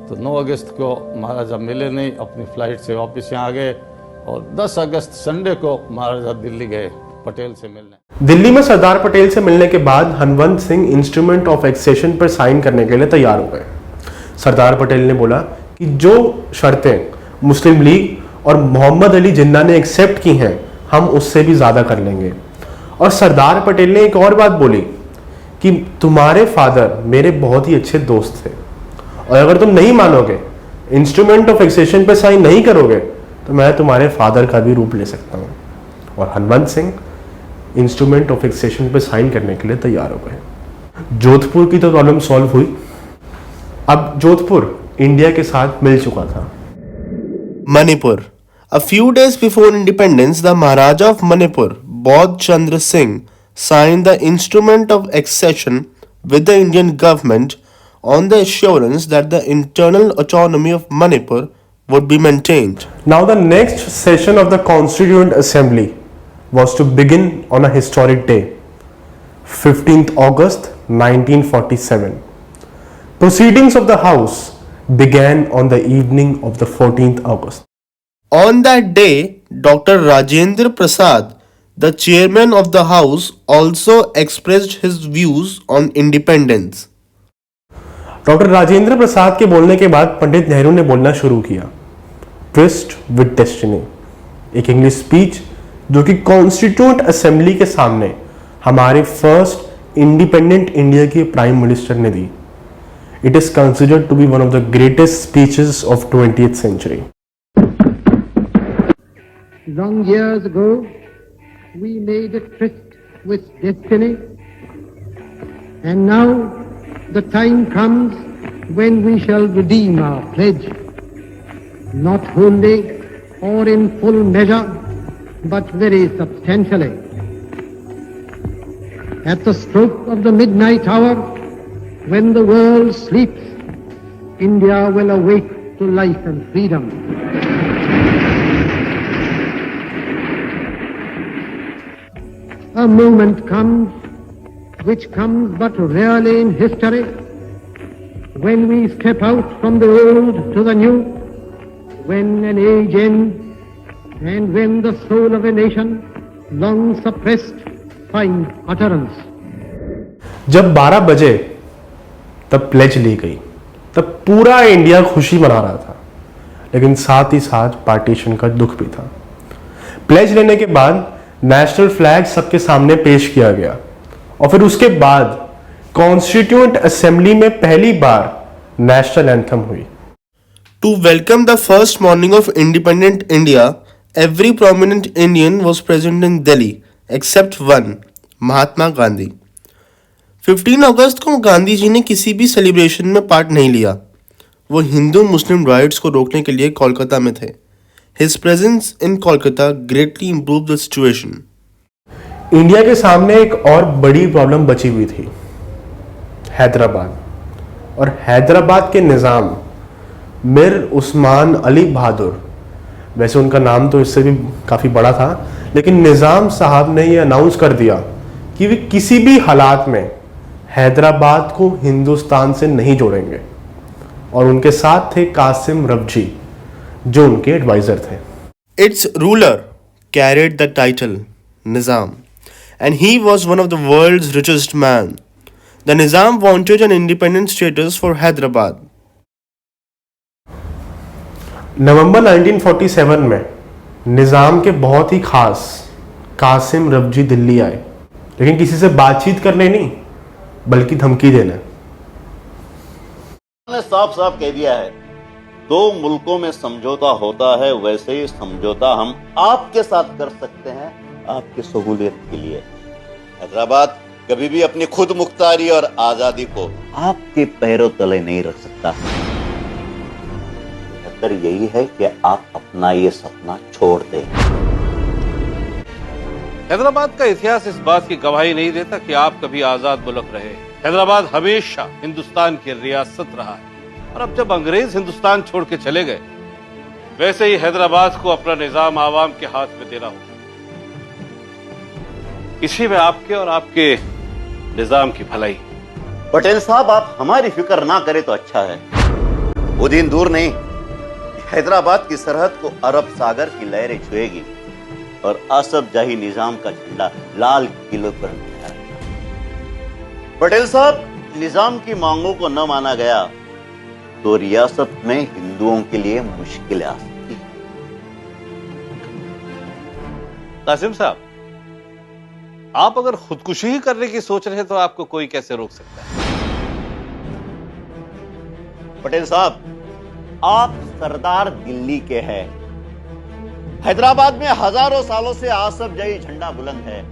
तो 9 अगस्त को महाराजा मिले नहीं, अपनी फ्लाइट से वापस यहाँ आ गए, और 10 अगस्त संडे को महाराजा दिल्ली गए पटेल से मिलने. दिल्ली में सरदार पटेल से मिलने के बाद Hanwant Singh instrument of accession पर साइन करने के लिए तैयार हो गए. सरदार पटेल ने बोला कि जो शर्तें मुस्लिम लीग और मोहम्मद अली जिन्ना ने एक्सेप्ट की हैं, हम उससे भी ज़्यादा कर लेंगे। और सरदार पटेल ने एक और बात बोली कि तुम्हारे फादर मेरे बहुत ही अच्छे दोस्त थे, और अगर तुम नहीं मानोगे, इंस्ट्रूमेंट ऑफ एक्सेशन पे साइन नहीं करोगे, तो मैं तुम्हारे फादर का भी रूप ले सकता हूँ। और Hanumant Singh instrument of accession पे साइन करने के लिए तैयार हो गए। जोधपुर की तो प्रॉब्लम सॉल्व हुई। अब जोधपुर इंडिया के साथ मिल चुका था। Manipur. A few days before independence, the Maharaja of Manipur, Bodh Chandra Singh, signed the instrument of accession with the Indian government on the assurance that the internal autonomy of Manipur would be maintained. Now the next session of the Constituent Assembly was to begin on a historic day, 15th August 1947. Proceedings of the House began on the evening of the 14th August. On that day, Dr. Rajendra Prasad, the chairman of the House, also expressed his views on independence. Doctor Rajendra Prasad के बोलने के बाद पंडित नेहरू ने बोलना शुरू किया। ट्विस्ट विद डेस्टिनी, एक इंग्लिश स्पीच जो कि कॉन्स्टिट्यूएंट असेंबली के सामने हमारे फर्स्ट इंडिपेंडेंट इंडिया के प्राइम मिनिस्टर ने दी। It is considered to be one of the greatest speeches of 20th century. Long years ago, we made a tryst with destiny, and now the time comes when we shall redeem our pledge, not wholly or in full measure, but very substantially. At the stroke of the midnight hour, when the world sleeps, India will awake to life and freedom. A moment comes, which comes but rarely in history, when we step out from the old to the new, when an age ends, and when the soul of a nation, long suppressed, finds utterance. जब 12 बजे तब प्लेज ली गई, तब पूरा इंडिया खुशी मना रहा था, लेकिन साथ ही साथ पार्टीशन का दुख भी था। प्लेज लेने के बाद नेशनल फ्लैग सबके सामने पेश किया गया, और फिर उसके बाद कॉन्स्टिट्यूएंट असेंबली में पहली बार नेशनल एंथम हुई। To welcome the first morning of independent India, every prominent Indian was present in Delhi except one, Mahatma Gandhi. 15 अगस्त को गांधी जी ने किसी भी सेलिब्रेशन में पार्ट नहीं लिया। वो हिंदू मुस्लिम राइट्स को रोकने के लिए कोलकाता में थे। His presence in Kolkata greatly improved the situation. India के सामने एक और बड़ी प्रॉब्लम बची हुई थी, हैदराबाद। और हैदराबाद के निज़ाम मिर उस्मान अली बहादुर, वैसे उनका नाम तो इससे भी काफ़ी बड़ा था, लेकिन निज़ाम साहब ने ये अनाउंस कर दिया कि वे किसी भी हालात में हैदराबाद को हिंदुस्तान से नहीं जोड़ेंगे। और उनके साथ थे कासिम रफजी, जो उनके एडवाइजर थे। Its ruler carried the title Nizam, and he was one of the world's richest man. The Nizam wanted an independent status for Hyderabad. नवंबर 1947 में निज़ाम के बहुत ही खास कासिम रफजी दिल्ली आए, लेकिन किसी से बातचीत करने नहीं, बल्कि धमकी देने। साफ साफ कह दिया है, दो मुल्कों में समझौता होता है, वैसे ही समझौता हम आपके साथ कर सकते हैं, आपकी सहूलियत के लिए। हैदराबाद कभी भी अपनी खुद मुख्तारी और आजादी को आपके पैरों तले नहीं रख सकता। बेहतर यही है कि आप अपना ये सपना छोड़ दें। हैदराबाद का इतिहास इस बात की गवाही नहीं देता कि आप कभी आजाद मुल्क रहे। हैदराबाद हमेशा हिंदुस्तान की रियासत रहा है, और अब जब अंग्रेज हिंदुस्तान छोड़ के चले गए, वैसे ही हैदराबाद को अपना निजाम आवाम के हाथ में देना होगा। इसी में आपके और आपके निजाम की भलाई। पटेल साहब, आप हमारी फिक्र ना करें तो अच्छा है। वो दिन दूर नहीं, हैदराबाद की सरहद को अरब सागर की लहरें छुएगी और असफ जाही निजाम का झंडा लाल किले पर लहराएगा। पटेल साहब, निजाम की मांगों को न माना गया तो रियासत में हिंदुओं के लिए मुश्किलें आ सकती हैं। कासिम साहब, आप अगर खुदकुशी ही करने की सोच रहे हैं तो आपको कोई कैसे रोक सकता है? पटेल साहब, आप सरदार दिल्ली के हैं। हैदराबाद में हजारों सालों से आसफ जई झंडा बुलंद है।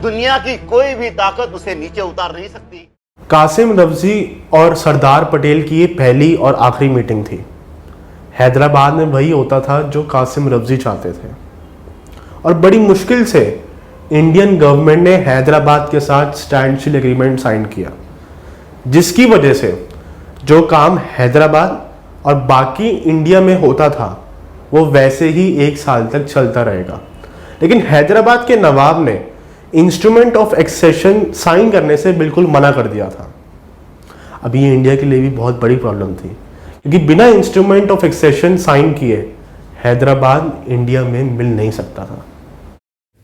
दुनिया की कोई भी ताकत उसे नीचे उतार नहीं सकती। कासिम रफजी और सरदार पटेल की ये पहली और आखिरी मीटिंग थी। हैदराबाद में वही होता था जो कासिम रफजी चाहते थे, और बड़ी मुश्किल से इंडियन गवर्नमेंट ने हैदराबाद के साथ स्टैंड स्टिल एग्रीमेंट साइन किया, जिसकी वजह से जो काम हैदराबाद और बाकी इंडिया में होता था वो वैसे ही 1 साल तक चलता रहेगा। लेकिन हैदराबाद के नवाब ने इंस्ट्रूमेंट ऑफ एक्सेशन साइन करने से बिल्कुल मना कर दिया था। अभी ये इंडिया के लिए भी बहुत बड़ी प्रॉब्लम थी, क्योंकि बिना इंस्ट्रूमेंट ऑफ एक्सेशन साइन किए हैदराबाद इंडिया में मिल नहीं सकता था।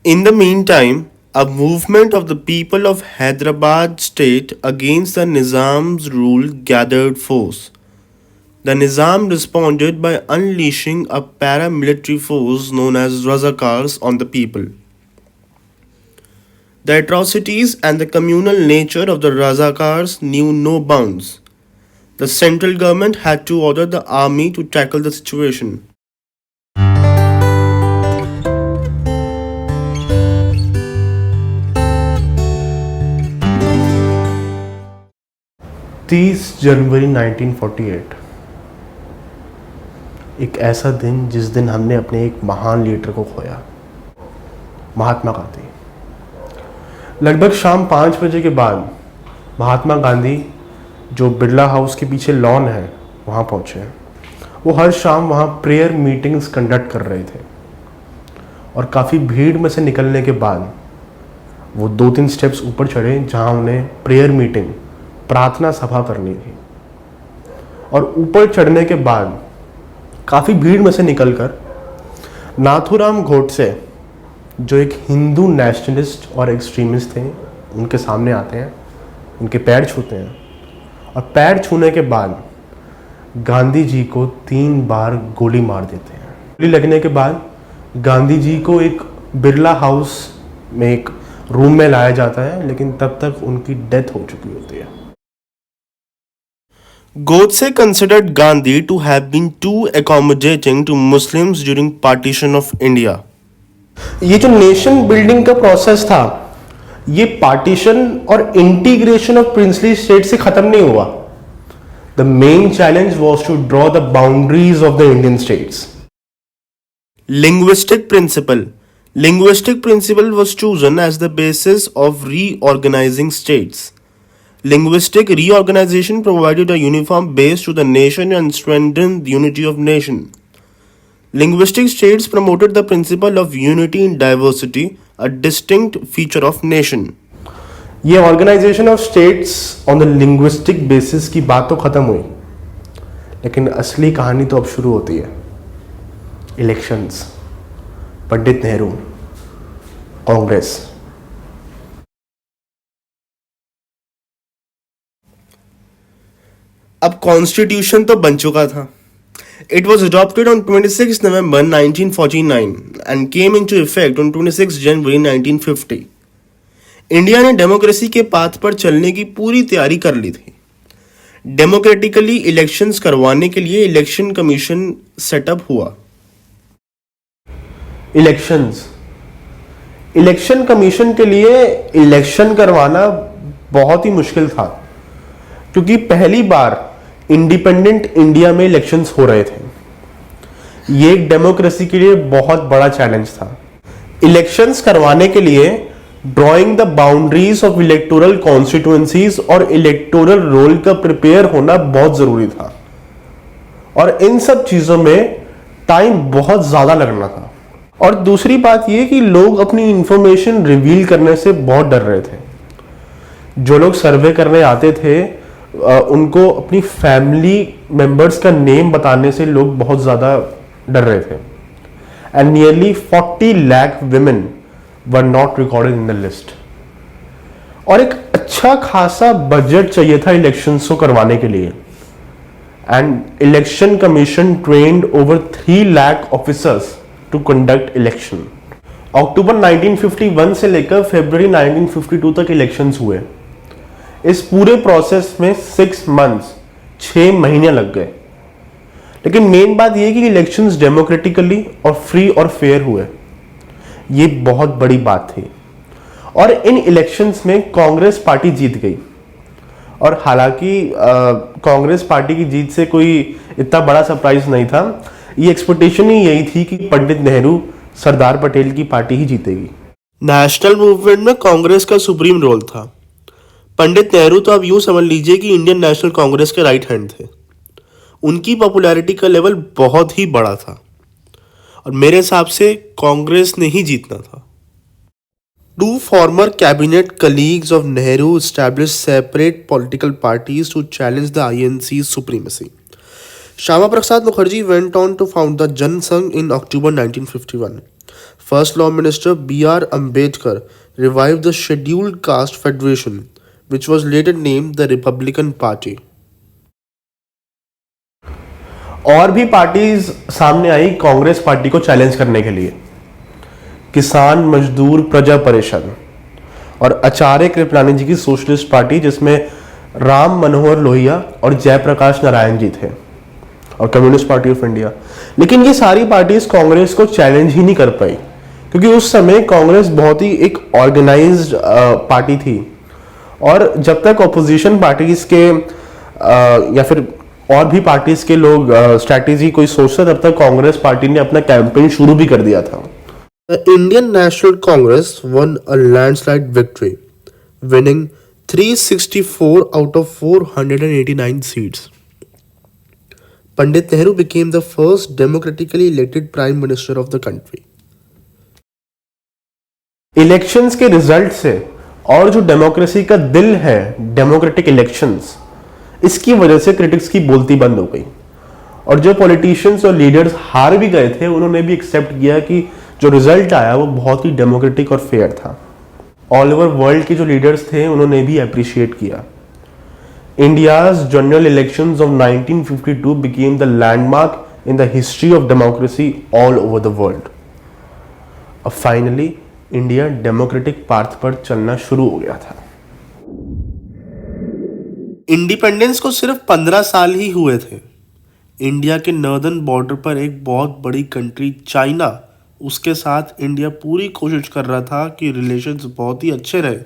In the mean time a movement of the people of Hyderabad state against the Nizam's rule gathered force. The Nizam responded by unleashing a paramilitary force known as Razakars on the people. The atrocities and the communal nature of the Razakars knew no bounds. The central government had to order the army to tackle the situation. जनवरी 1948 एक ऐसा दिन जिस दिन हमने अपने एक महान लीडर को खोया, महात्मा गांधी। लगभग शाम 5 बजे के बाद महात्मा गांधी जो बिरला हाउस के पीछे लॉन है वहाँ पहुँचे। वो हर शाम वहाँ प्रेयर मीटिंग्स कंडक्ट कर रहे थे, और काफ़ी भीड़ में से निकलने के बाद वो 2-3 स्टेप्स ऊपर चढ़े जहाँ उन्हें प्रेयर मीटिंग, प्रार्थना सभा करनी थी। और ऊपर चढ़ने के बाद काफ़ी भीड़ में से निकलकर नाथूराम गोडसे, जो एक हिंदू नेशनलिस्ट और एक्सट्रीमिस्ट थे, उनके सामने आते हैं, उनके पैर छूते हैं, और पैर छूने के बाद गांधी जी को 3 बार गोली मार देते हैं। गोली लगने के बाद गांधी जी को एक बिरला हाउस में एक रूम में लाया जाता है, लेकिन तब तक उनकी डेथ हो चुकी होती है। Godse considered Gandhi to have been too accommodating to Muslims during partition of India. ये जो नेशन बिल्डिंग का प्रोसेस था, ये पार्टीशन और इंटीग्रेशन ऑफ प्रिंसली स्टेट से खत्म नहीं हुआ। The main challenge was to draw the boundaries of the Indian states. Linguistic principle. Linguistic principle was chosen as the basis of reorganizing states. Linguistic reorganization provided a uniform base to the nation and strengthened the unity of nation. Linguistic states promoted the principle of unity in diversity, a distinct feature of nation. ये organisation of states on the linguistic basis की बात तो खत्म हुई, लेकिन असली कहानी तो अब शुरू होती है। इलेक्शंस, पंडित नेहरू, कांग्रेस। अब कॉन्स्टिट्यूशन तो बन चुका था। It was adopted on 26 November 1949 and came into effect on 26 January 1950. India ने डेमोक्रेसी के पाथ पर चलने की पूरी तैयारी कर ली थी। डेमोक्रेटिकली इलेक्शंस करवाने के लिए इलेक्शन कमीशन सेटअप हुआ। इलेक्शन कमीशन के लिए इलेक्शन करवाना बहुत ही मुश्किल था, क्योंकि पहली बार इंडिपेंडेंट इंडिया में इलेक्शंस हो रहे थे। ये एक डेमोक्रेसी के लिए बहुत बड़ा चैलेंज था। इलेक्शंस करवाने के लिए drawing the boundaries of electoral constituencies और इलेक्टोरल रोल का प्रिपेयर होना बहुत जरूरी था, और इन सब चीजों में टाइम बहुत ज्यादा लगना था। और दूसरी बात यह कि लोग अपनी इंफॉर्मेशन रिवील करने से बहुत डर रहे थे। जो लोग सर्वे करने आते थे उनको अपनी फैमिली मेंबर्स का नेम बताने से लोग बहुत ज़्यादा डर रहे थे। And nearly 40 lakh women were not recorded in the list. और एक अच्छा खासा बजट चाहिए था इलेक्शंस को करवाने के लिए। And election commission trained over 3 lakh officers to conduct election. अक्टूबर 1951 से लेकर फरवरी 1952 तक इलेक्शंस हुए। इस पूरे प्रोसेस में 6 मंथ्स 6 महीने लग गए। लेकिन मेन बात यह कि इलेक्शंस डेमोक्रेटिकली और फ्री और फेयर हुए, ये बहुत बड़ी बात थी। और इन इलेक्शंस में कांग्रेस पार्टी जीत गई। और हालांकि कांग्रेस पार्टी की जीत से कोई इतना बड़ा सरप्राइज नहीं था, ये एक्सपेक्टेशन ही यही थी कि पंडित नेहरू सरदार पटेल की पार्टी ही जीतेगी। नेशनल मूवमेंट में कांग्रेस का सुप्रीम रोल था। पंडित नेहरू तो आप यूं समझ लीजिए कि इंडियन नेशनल कांग्रेस के राइट हैंड थे। उनकी पॉपुलैरिटी का लेवल बहुत ही बड़ा था और मेरे हिसाब से कांग्रेस ने ही जीतना था। Two former cabinet colleagues of Nehru established separate political parties to challenge the INC's supremacy. Shama Prasad Mukherjee went on to found the Jan Sangh in October 1951. First Law Minister B.R. Ambedkar revived the Scheduled Caste Federation, which was later named the Republican Party. और भी पार्टीज सामने आई कांग्रेस पार्टी को चैलेंज करने के लिए। किसान मजदूर प्रजा परिषद और आचार्य कृपलानी जी की सोशलिस्ट पार्टी, जिसमें राम मनोहर लोहिया और जयप्रकाश नारायण जी थे, और कम्युनिस्ट पार्टी ऑफ इंडिया। लेकिन ये सारी पार्टीज कांग्रेस को चैलेंज ही नहीं कर पाई, क्योंकि उस समय कांग्रेस बहुत ही एक ऑर्गेनाइज्ड पार्टी थी। और जब तक ऑपोजिशन पार्टीज के या फिर और भी पार्टीज के लोग स्ट्रैटेजी कोई सोचते, तब तक कांग्रेस पार्टी ने अपना कैंपेन शुरू भी कर दिया था। The Indian National Congress won a landslide victory, winning 364 out of 489 seats. Pandit Nehru became the first democratically elected Prime Minister of the country. Elections के रिजल्ट से और जो डेमोक्रेसी का दिल है, डेमोक्रेटिक इलेक्शंस, इसकी वजह से क्रिटिक्स की बोलती बंद हो गई। और जो पॉलिटिशियंस और लीडर्स हार भी गए थे, उन्होंने भी एक्सेप्ट किया कि जो रिजल्ट आया वो बहुत ही डेमोक्रेटिक और फेयर था। ऑल ओवर वर्ल्ड के जो लीडर्स थे उन्होंने भी अप्रिशिएट किया। India's general elections of 1952 became the landmark in the history of democracy all over the world. अब फाइनली इंडिया डेमोक्रेटिक पाथ पर चलना शुरू हो गया था। इंडिपेंडेंस को सिर्फ 15 साल ही हुए थे। इंडिया के नॉर्दर्न बॉर्डर पर एक बहुत बड़ी कंट्री चाइना, उसके साथ इंडिया पूरी कोशिश कर रहा था कि रिलेशंस बहुत ही अच्छे रहे।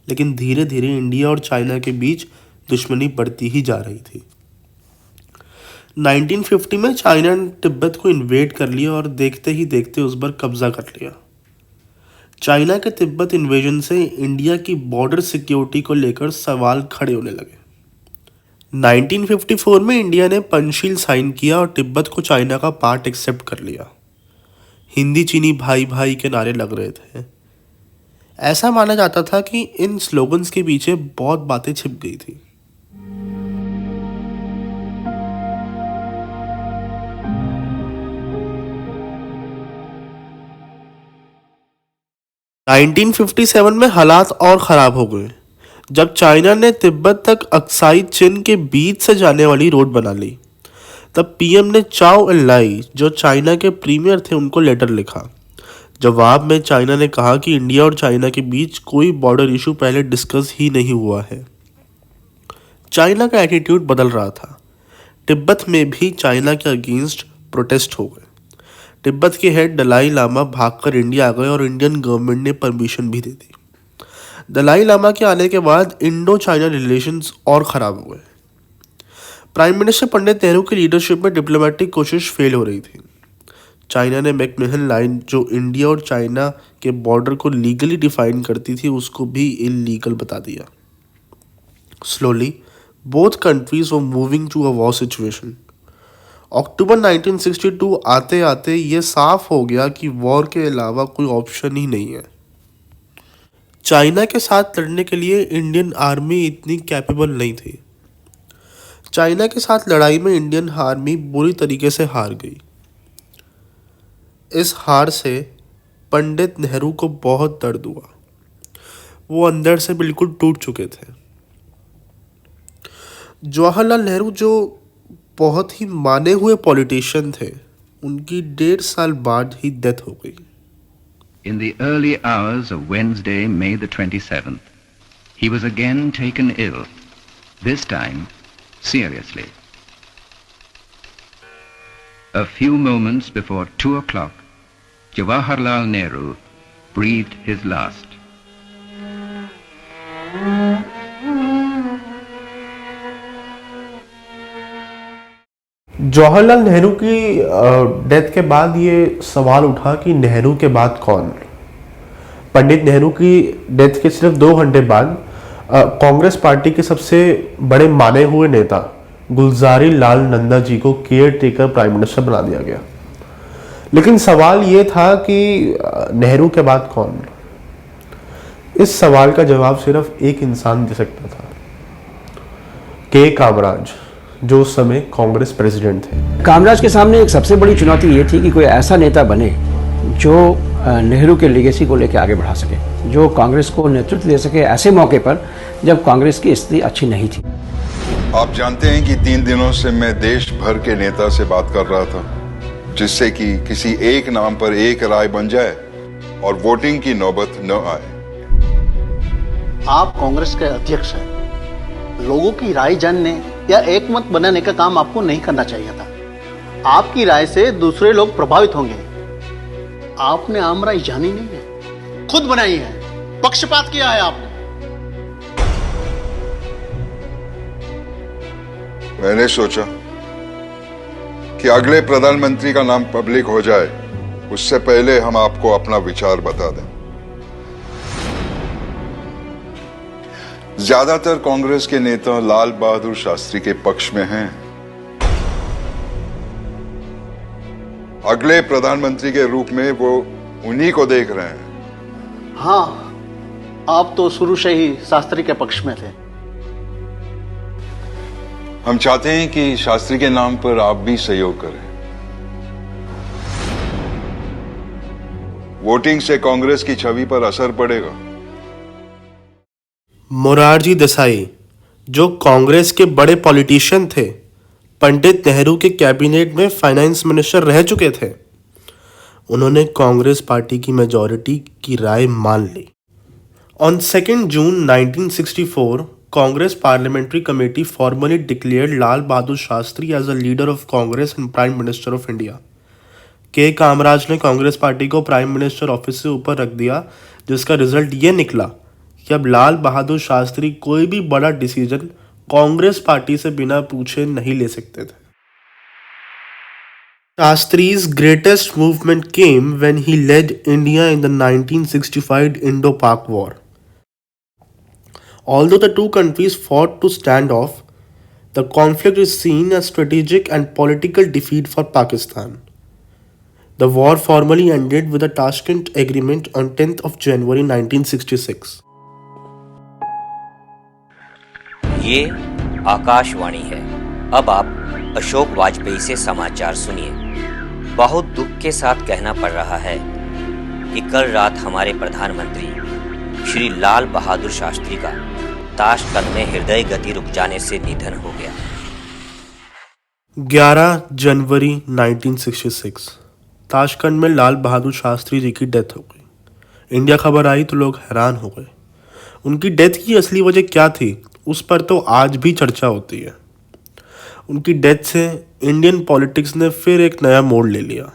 लेकिन धीरे धीरे इंडिया और चाइना के बीच दुश्मनी बढ़ती ही जा रही थी। 1950 में चाइना ने तिब्बत को इन्वेड कर लिया और देखते ही देखते उस पर कब्जा कर लिया। चाइना के तिब्बत इन्वेजन से इंडिया की बॉर्डर सिक्योरिटी को लेकर सवाल खड़े होने लगे। 1954 में इंडिया ने पंचशील साइन किया और तिब्बत को चाइना का पार्ट एक्सेप्ट कर लिया। हिंदी चीनी भाई भाई के नारे लग रहे थे। ऐसा माना जाता था कि इन स्लोगन्स के पीछे बहुत बातें छिप गई थी। नाइनटीन 1957 में हालात और ख़राब हो गए जब चाइना ने तिब्बत तक अक्साई चीन के बीच से जाने वाली रोड बना ली। तब पीएम ने चाओ एन लाई, जो चाइना के प्रीमियर थे, उनको लेटर लिखा। जवाब में चाइना ने कहा कि इंडिया और चाइना के बीच कोई बॉर्डर इशू पहले डिस्कस ही नहीं हुआ है। चाइना का एटीट्यूड बदल रहा था। तिब्बत में भी चाइना के अगेंस्ट प्रोटेस्ट हो गए। तिब्बत के हेड दलाई लामा भागकर इंडिया आ गए और इंडियन गवर्नमेंट ने परमिशन भी दे दी। दलाई लामा के आने के बाद इंडो चाइना रिलेशंस और ख़राब हो गए। प्राइम मिनिस्टर पंडित नेहरू की लीडरशिप में डिप्लोमेटिक कोशिश फेल हो रही थी। चाइना ने मैकमिहन लाइन, जो इंडिया और चाइना के बॉर्डर को लीगली डिफाइन करती थी, उसको भी इलीगल बता दिया। Slowly both countries were moving to a war situation. अक्टूबर 1962 आते आते ये साफ हो गया कि वॉर के अलावा कोई ऑप्शन ही नहीं है। चाइना के साथ लड़ने के लिए इंडियन आर्मी इतनी कैपेबल नहीं थी। चाइना के साथ लड़ाई में इंडियन आर्मी बुरी तरीके से हार गई। इस हार से पंडित नेहरू को बहुत दर्द हुआ। वो अंदर से बिल्कुल टूट चुके थे। जवाहरलाल नेहरू, जो बहुत ही माने हुए पॉलिटिशियन थे, उनकी 1.5 साल बाद ही डेथ हो गई। in the early hours of Wednesday, May the 27th, he was again taken ill, this time seriously. A few moments before 2 o'clock, Jawaharlal Nehru breathed his last. Jawaharlal Nehru की डेथ के बाद ये सवाल उठा कि नेहरू के बाद कौन। पंडित नेहरू की डेथ के सिर्फ 2 घंटे बाद कांग्रेस पार्टी के सबसे बड़े माने हुए नेता गुलजारी लाल नंदा जी को केयर टेकर प्राइम मिनिस्टर बना दिया गया। लेकिन सवाल ये था कि नेहरू के बाद कौन। इस सवाल का जवाब सिर्फ एक इंसान दे सकता था, के कामराज, जो उस समय कांग्रेस प्रेसिडेंट थे। कामराज के सामने एक सबसे बड़ी चुनौती ये थी कि कोई ऐसा नेता बने जो नेहरू के लेगेसी को लेकर आगे बढ़ा सके, जो कांग्रेस को नेतृत्व दे सके ऐसे मौके पर जब कांग्रेस की स्थिति अच्छी नहीं थी। आप जानते हैं कि 3 दिनों से मैं देश भर के नेता से बात कर रहा था, जिससे कि किसी एक नाम पर एक राय बन जाए और वोटिंग की नौबत न आए। आप कांग्रेस के अध्यक्ष हैं, लोगों की राय जानने या एक मत बनाने का काम आपको नहीं करना चाहिए था। आपकी राय से दूसरे लोग प्रभावित होंगे। आपने आम राय जानी नहीं है, खुद बनाई है, पक्षपात किया है आपने। मैंने सोचा कि अगले प्रधानमंत्री का नाम पब्लिक हो जाए उससे पहले हम आपको अपना विचार बता दें। ज्यादातर कांग्रेस के नेता लाल बहादुर शास्त्री के पक्ष में हैं। अगले प्रधानमंत्री के रूप में वो उन्हीं को देख रहे हैं। हाँ, आप तो शुरू से ही शास्त्री के पक्ष में थे। हम चाहते हैं कि शास्त्री के नाम पर आप भी सहयोग करें। वोटिंग से कांग्रेस की छवि पर असर पड़ेगा। मोरारजी देसाई, जो कांग्रेस के बड़े पॉलिटिशियन थे, पंडित नेहरू के कैबिनेट में फाइनेंस मिनिस्टर रह चुके थे, उन्होंने कांग्रेस पार्टी की मेजॉरिटी की राय मान ली। On 2 June 1964, Congress parliamentary committee formally declared Lal Bahadur Shastri as a leader of Congress and prime minister of India. K Kamaraj ने कांग्रेस पार्टी को प्राइम मिनिस्टर ऑफिस से ऊपर रख दिया, जिसका रिजल्ट ये निकला कि अब लाल बहादुर शास्त्री कोई भी बड़ा डिसीजन कांग्रेस पार्टी से बिना पूछे नहीं ले सकते थे। Shastri's greatest movement came when he led India in the 1965 Indo-Pak War. Although the two countries fought to stand off, the conflict is seen as strategic and political defeat for Pakistan. The war formally ended with the Tashkent Agreement on 10th of January 1966. ये आकाशवाणी है। अब आप अशोक वाजपेयी से समाचार सुनिए। बहुत दुख के साथ कहना पड़ रहा है कि कल रात हमारे प्रधानमंत्री श्री लाल बहादुर शास्त्री का ताशकंद में हृदय गति रुक जाने से निधन हो गया। 11 जनवरी 1966 ताशकंद में लाल बहादुर शास्त्री जी की डेथ हो गई। इंडिया खबर आई तो लोग हैरान हो गए। उनकी डेथ की असली वजह क्या थी, उस पर तो आज भी चर्चा होती है। उनकी डेथ से इंडियन पॉलिटिक्स ने फिर एक नया मोड़ ले लिया।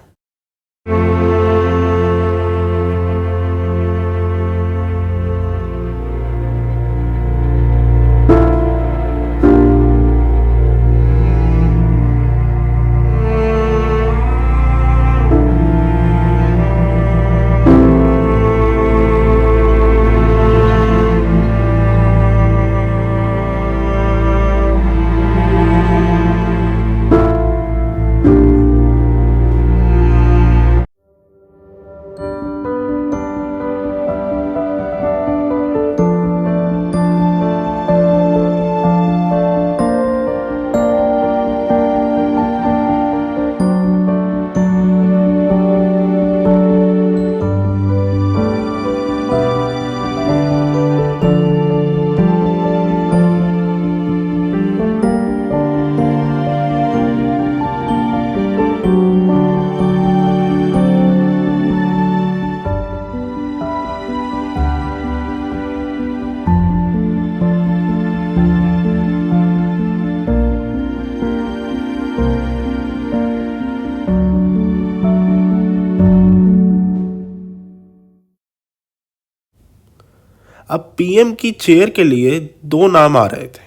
अब पीएम की चेयर के लिए दो नाम आ रहे थे,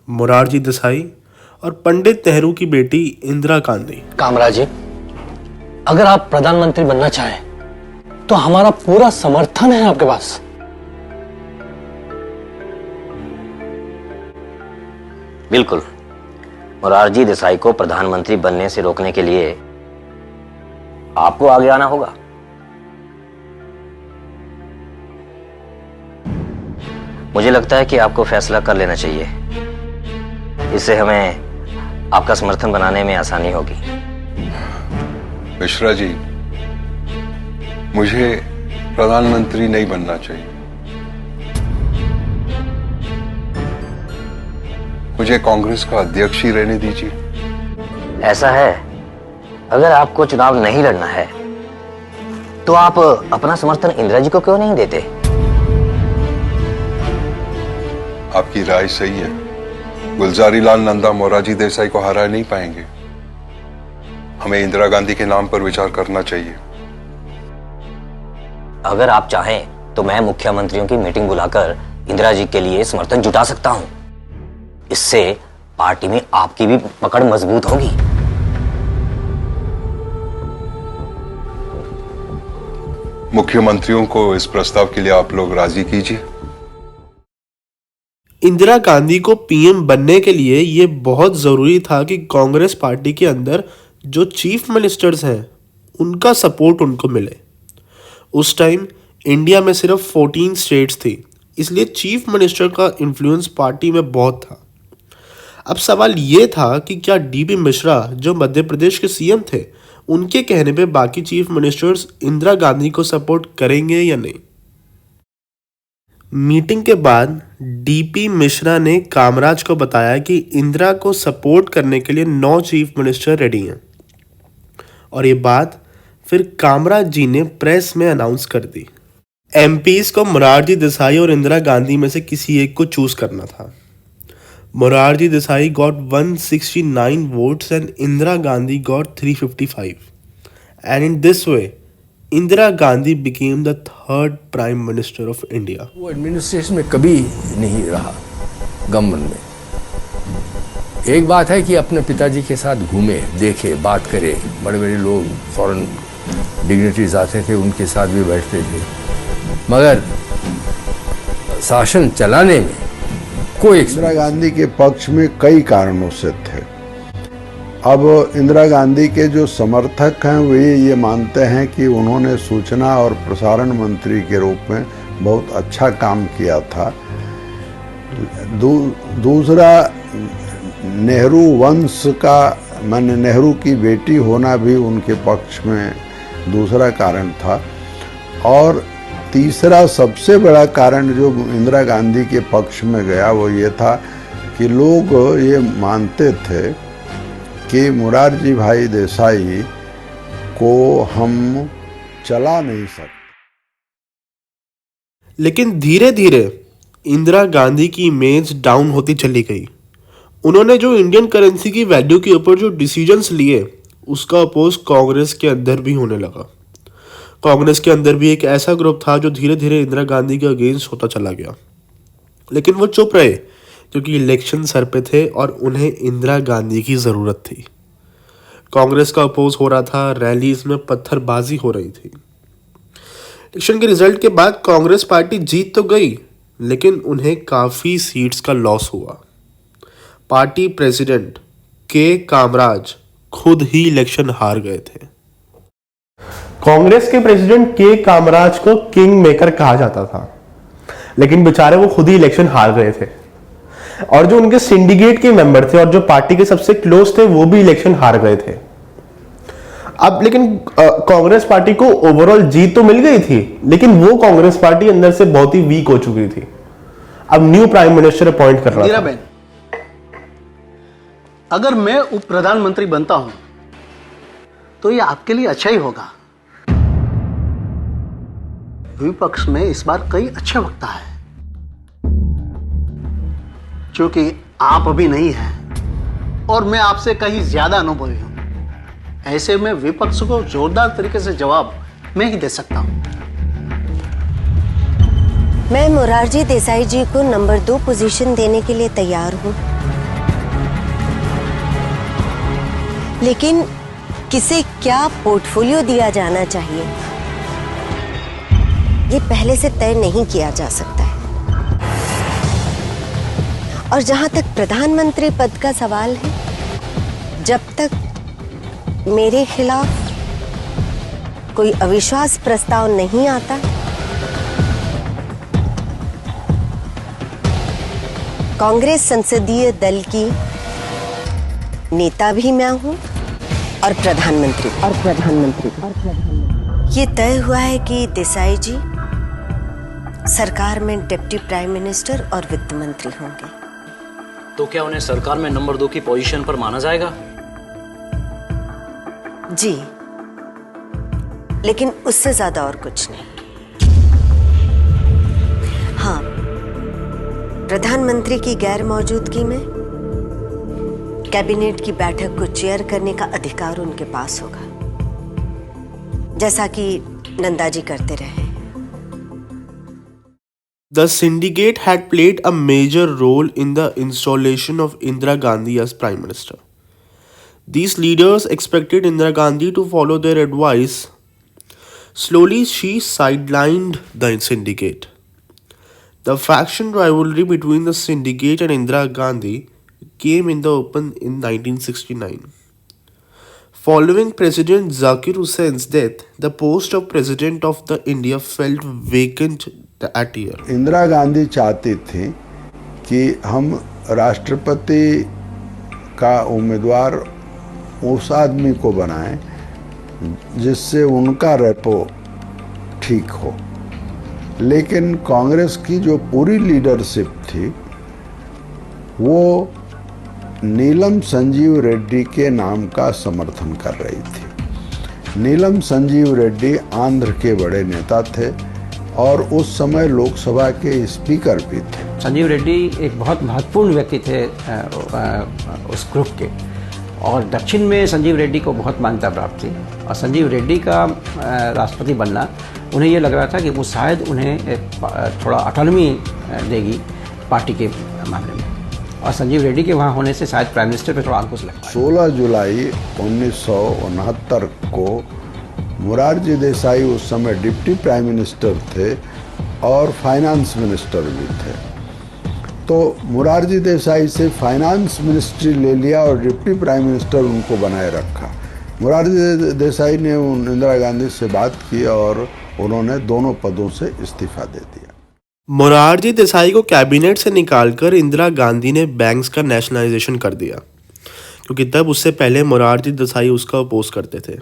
मोरारजी देसाई और पंडित नेहरू की बेटी इंदिरा गांधी। कामराज जी, अगर आप प्रधानमंत्री बनना चाहें तो हमारा पूरा समर्थन है आपके पास। बिल्कुल, मोरारजी देसाई को प्रधानमंत्री बनने से रोकने के लिए आपको आगे आना होगा। मुझे लगता है कि आपको फैसला कर लेना चाहिए, इससे हमें आपका समर्थन बनाने में आसानी होगी। मिश्रा जी, मुझे प्रधानमंत्री नहीं बनना चाहिए, मुझे कांग्रेस का अध्यक्ष ही रहने दीजिए। ऐसा है, अगर आपको चुनाव नहीं लड़ना है तो आप अपना समर्थन इंदिरा जी को क्यों नहीं देते? आपकी राय सही है, गुलजारी लाल नंदा मोरारजी देसाई को हरा नहीं पाएंगे। हमें इंदिरा गांधी के नाम पर विचार करना चाहिए। अगर आप चाहें तो मैं मुख्यमंत्रियों की मीटिंग बुलाकर इंदिरा जी के लिए समर्थन जुटा सकता हूं। इससे पार्टी में आपकी भी पकड़ मजबूत होगी। मुख्यमंत्रियों को इस प्रस्ताव के लिए आप लोग राजी कीजिए। इंदिरा गांधी को पीएम बनने के लिए यह बहुत जरूरी था कि कांग्रेस पार्टी के अंदर जो चीफ मिनिस्टर्स हैं उनका सपोर्ट उनको मिले। उस टाइम इंडिया में सिर्फ 14 स्टेट्स थी, इसलिए चीफ मिनिस्टर का इन्फ्लुएंस पार्टी में बहुत था। अब सवाल ये था कि क्या डीपी मिश्रा, जो मध्य प्रदेश के सीएम थे, उनके कहने पे बाकी चीफ मिनिस्टर्स इंदिरा गांधी को सपोर्ट करेंगे या नहीं। मीटिंग के बाद डीपी मिश्रा ने कामराज को बताया कि इंदिरा को सपोर्ट करने के लिए 9 चीफ मिनिस्टर रेडी हैं, और ये बात फिर कामराज जी ने प्रेस में अनाउंस कर दी। एमपीज को मोरारजी देसाई और इंदिरा गांधी में से किसी एक को चूज करना था। Morarji Desai got 169 votes and Indira Gandhi got 355. And in this way, Indira Gandhi became the third Prime Minister of India. वो एडमिनिस्ट्रेशन में कभी नहीं रहा गवर्नमेंट में। एक बात है कि अपने पिताजी के साथ घूमे, देखे, बात करे, बड़े बड़े लोग फॉरेन डिग्निटरीज आते थे, उनके साथ भी बैठते थे, मगर शासन चलाने में कोई। इंदिरा गांधी के पक्ष में कई कारणों से थे। अब इंदिरा गांधी के जो समर्थक हैं वे ये मानते हैं कि उन्होंने सूचना और प्रसारण मंत्री के रूप में बहुत अच्छा काम किया था। दूसरा, नेहरू वंश का, माने नेहरू की बेटी होना भी उनके पक्ष में दूसरा कारण था। और तीसरा सबसे बड़ा कारण जो इंदिरा गांधी के पक्ष में गया वो ये था कि लोग ये मानते थे कि मोरारजी भाई देसाई को हम चला नहीं सकते। लेकिन धीरे धीरे इंदिरा गांधी की इमेज डाउन होती चली गई। उन्होंने जो इंडियन करेंसी की वैल्यू के ऊपर जो डिसीजंस लिए उसका अपोज कांग्रेस के अंदर भी होने लगा। कांग्रेस के अंदर भी एक ऐसा ग्रुप था जो धीरे धीरे इंदिरा गांधी के अगेंस्ट होता चला गया, लेकिन वो चुप रहे क्योंकि इलेक्शन सर पे थे और उन्हें इंदिरा गांधी की ज़रूरत थी। कांग्रेस का अपोज हो रहा था, रैलीज में पत्थरबाजी हो रही थी। इलेक्शन के रिजल्ट के बाद कांग्रेस पार्टी जीत तो गई, लेकिन उन्हें काफ़ी सीट्स का लॉस हुआ। पार्टी प्रेसिडेंट के कामराज खुद ही इलेक्शन हार गए थे। कांग्रेस के प्रेसिडेंट के कामराज को किंग मेकर कहा जाता था, लेकिन बेचारे वो खुद ही इलेक्शन हार गए थे। और जो उनके सिंडिकेट के मेंबर थे और जो पार्टी के सबसे क्लोज थे वो भी इलेक्शन हार गए थे। अब लेकिन कांग्रेस पार्टी को ओवरऑल जीत तो मिल गई थी, लेकिन वो कांग्रेस पार्टी अंदर से बहुत ही वीक हो चुकी थी। अब न्यू प्राइम मिनिस्टर अपॉइंट कर रहा था। अगर मैं उप प्रधानमंत्री बनता हूं तो ये आपके लिए अच्छा ही होगा। विपक्ष में इस बार कई अच्छे वक्ता है, क्योंकि आप अभी नहीं हैं और मैं आपसे कहीं ज्यादा अनुभवी हूं। ऐसे में विपक्ष को जोरदार तरीके से जवाब मैं ही दे सकता हूं। मैं मोरारजी देसाई जी को नंबर 2 पोजीशन देने के लिए तैयार हूं, लेकिन किसे क्या पोर्टफोलियो दिया जाना चाहिए ये पहले से तय नहीं किया जा सकता है। और जहां तक प्रधानमंत्री पद का सवाल है, जब तक मेरे खिलाफ कोई अविश्वास प्रस्ताव नहीं आता, कांग्रेस संसदीय दल की नेता भी मैं हूं और प्रधानमंत्री। ये तय हुआ है कि देसाई जी सरकार में डिप्टी प्राइम मिनिस्टर और वित्त मंत्री होंगे। तो क्या उन्हें सरकार में नंबर 2 की पोजीशन पर माना जाएगा? जी, लेकिन उससे ज्यादा और कुछ नहीं। हाँ, प्रधानमंत्री की गैर मौजूदगी में कैबिनेट की बैठक को चेयर करने का अधिकार उनके पास होगा, जैसा कि नंदा जी करते रहे। The syndicate had played a major role in the installation of Indira Gandhi as Prime Minister. These leaders expected Indira Gandhi to follow their advice. Slowly, she sidelined the syndicate. The faction rivalry between the syndicate and Indira Gandhi came in the open in 1969. Following President Zakir Husain's death, the post of President of the India felt vacant that year. Indira Gandhi चाहती थी कि हम राष्ट्रपति का उम्मीदवार उस आदमी को बनाएं जिससे उनका रेपो ठीक हो, लेकिन कांग्रेस की जो पूरी लीडरशिप थी वो नीलम संजीव रेड्डी के नाम का समर्थन कर रही थी। नीलम संजीव रेड्डी आंध्र के बड़े नेता थे और उस समय लोकसभा के स्पीकर भी थे। संजीव रेड्डी एक बहुत महत्वपूर्ण व्यक्ति थे उस ग्रुप के, और दक्षिण में संजीव रेड्डी को बहुत मान्यता प्राप्त थी। और संजीव रेड्डी का राष्ट्रपति बनना, उन्हें ये लग रहा था कि वो शायद उन्हें थोड़ा ऑटोनॉमी देगी पार्टी के मामले में, और संजीव रेड्डी के वहाँ होने से शायद प्राइम मिनिस्टर पे थोड़ा अंकुश लग पाया। 16 जुलाई 1969 को मोरारजी देसाई उस समय डिप्टी प्राइम मिनिस्टर थे और फाइनेंस मिनिस्टर भी थे। तो मोरारजी देसाई से फाइनेंस मिनिस्ट्री ले लिया और डिप्टी प्राइम मिनिस्टर उनको बनाए रखा। मोरारजी देसाई ने इंदिरा गांधी से बात की और उन्होंने दोनों पदों से इस्तीफा दे दिया। मोरारजी देसाई को कैबिनेट से निकालकर इंदिरा गांधी ने बैंक्स का नेशनलाइजेशन कर दिया, क्योंकि तब उससे पहले मोरारजी देसाई उसका अपोज करते थे।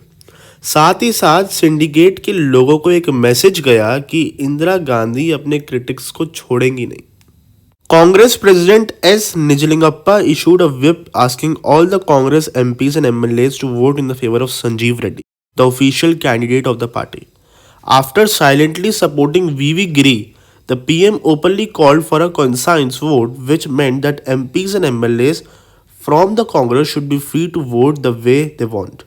साथ ही साथ सिंडिकेट के लोगों को एक मैसेज गया कि इंदिरा गांधी अपने क्रिटिक्स को छोड़ेंगी नहीं। Congress president S Nijalingappa issued a whip asking all the Congress MPs and MLAs to vote in the favor of Sanjeev Reddy, the official candidate of the party. After silently supporting VV Giri, the PM openly called for a conscience vote, which meant that MPs and MLAs from the Congress should be free to vote the way they want.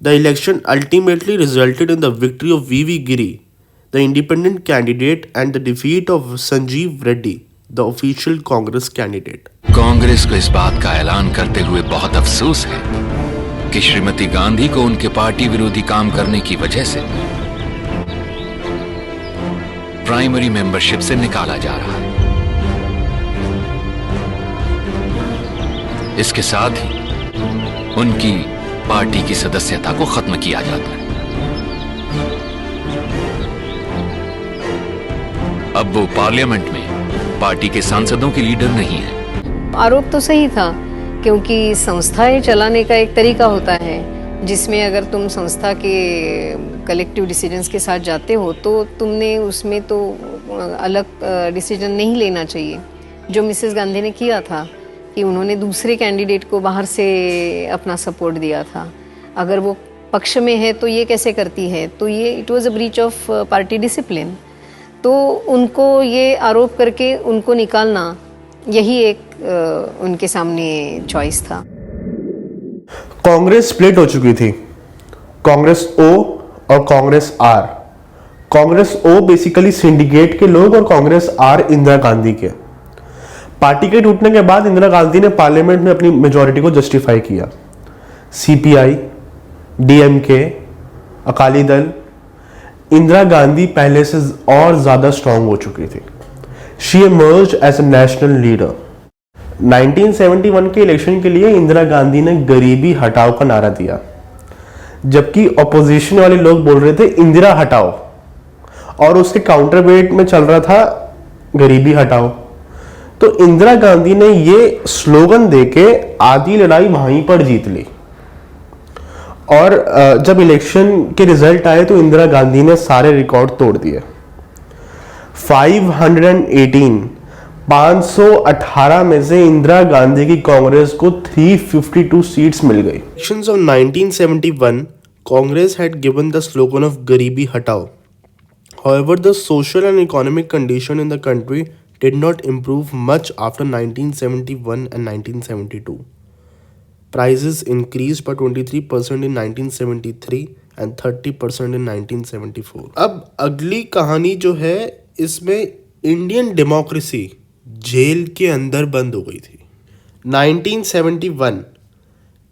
The election ultimately resulted in the victory of VV Giri, the independent candidate, and the defeat of Sanjeev Reddy, the official Congress candidate. Congress को इस बात का ऐलान करते हुए बहुत अफसोस है कि श्रीमती गांधी को उनके पार्टी विरोधी काम करने की वजह से प्राइमरी मेंबरशिप से निकाला जा रहा है। इसके साथ ही उनकी पार्टी की सदस्यता को खत्म किया जाता है। अब वो पार्लियामेंट में पार्टी के सांसदों के लीडर नहीं है। आरोप तो सही था, क्योंकि संस्थाएं चलाने का एक तरीका होता है जिसमें अगर तुम संस्था के कलेक्टिव डिसीजंस के साथ जाते हो तो तुमने उसमें तो अलग डिसीजन नहीं लेना चाहिए। जो मिसेस गांधी ने किया था कि उन्होंने दूसरे कैंडिडेट को बाहर से अपना सपोर्ट दिया था। अगर वो पक्ष में है तो ये कैसे करती है, तो ये it was a breach of party discipline. तो उनको ये आरोप करके उनको निकालना, यही एक उनके सामने चॉइस था। कांग्रेस स्प्लिट हो चुकी थी, कांग्रेस ओ और Congress R. Congress O basically syndicate के लोग और कांग्रेस आर इंदिरा गांधी के। पार्टी के टूटने के बाद इंदिरा गांधी ने पार्लियामेंट में अपनी मेजॉरिटी को जस्टिफाई किया। सीपीआई, डीएमके, अकाली दल, इंदिरा गांधी पहले से और ज्यादा स्ट्रांग हो चुकी थी। She emerged as a national leader. 1971 के इलेक्शन के लिए इंदिरा गांधी ने गरीबी हटाओ का नारा दिया, जबकि ऑपोजिशन वाले लोग बोल रहे थे इंदिरा हटाओ, और उसके काउंटर वेट में चल रहा था गरीबी हटाओ। तो इंदिरा गांधी ने ये स्लोगन देके आधी लड़ाई वहीं पर जीत ली। और जब इलेक्शन के रिजल्ट आए तो इंदिरा गांधी ने सारे रिकॉर्ड तोड़ दिए। 518 में से इंदिरा गांधी की कांग्रेस को 352 सीट्स मिल गई। Elections of 1971, Congress had given the slogan of "Garibi Hatao." However, the social and economic condition in the country did not improve much after 1971 and 1972. Prices increased by 23% in 1973 and 30% in 1974. अब अगली कहानी जो है, इसमें इंडियन डेमोक्रेसी जेल के अंदर बंद हो गई थी। 1971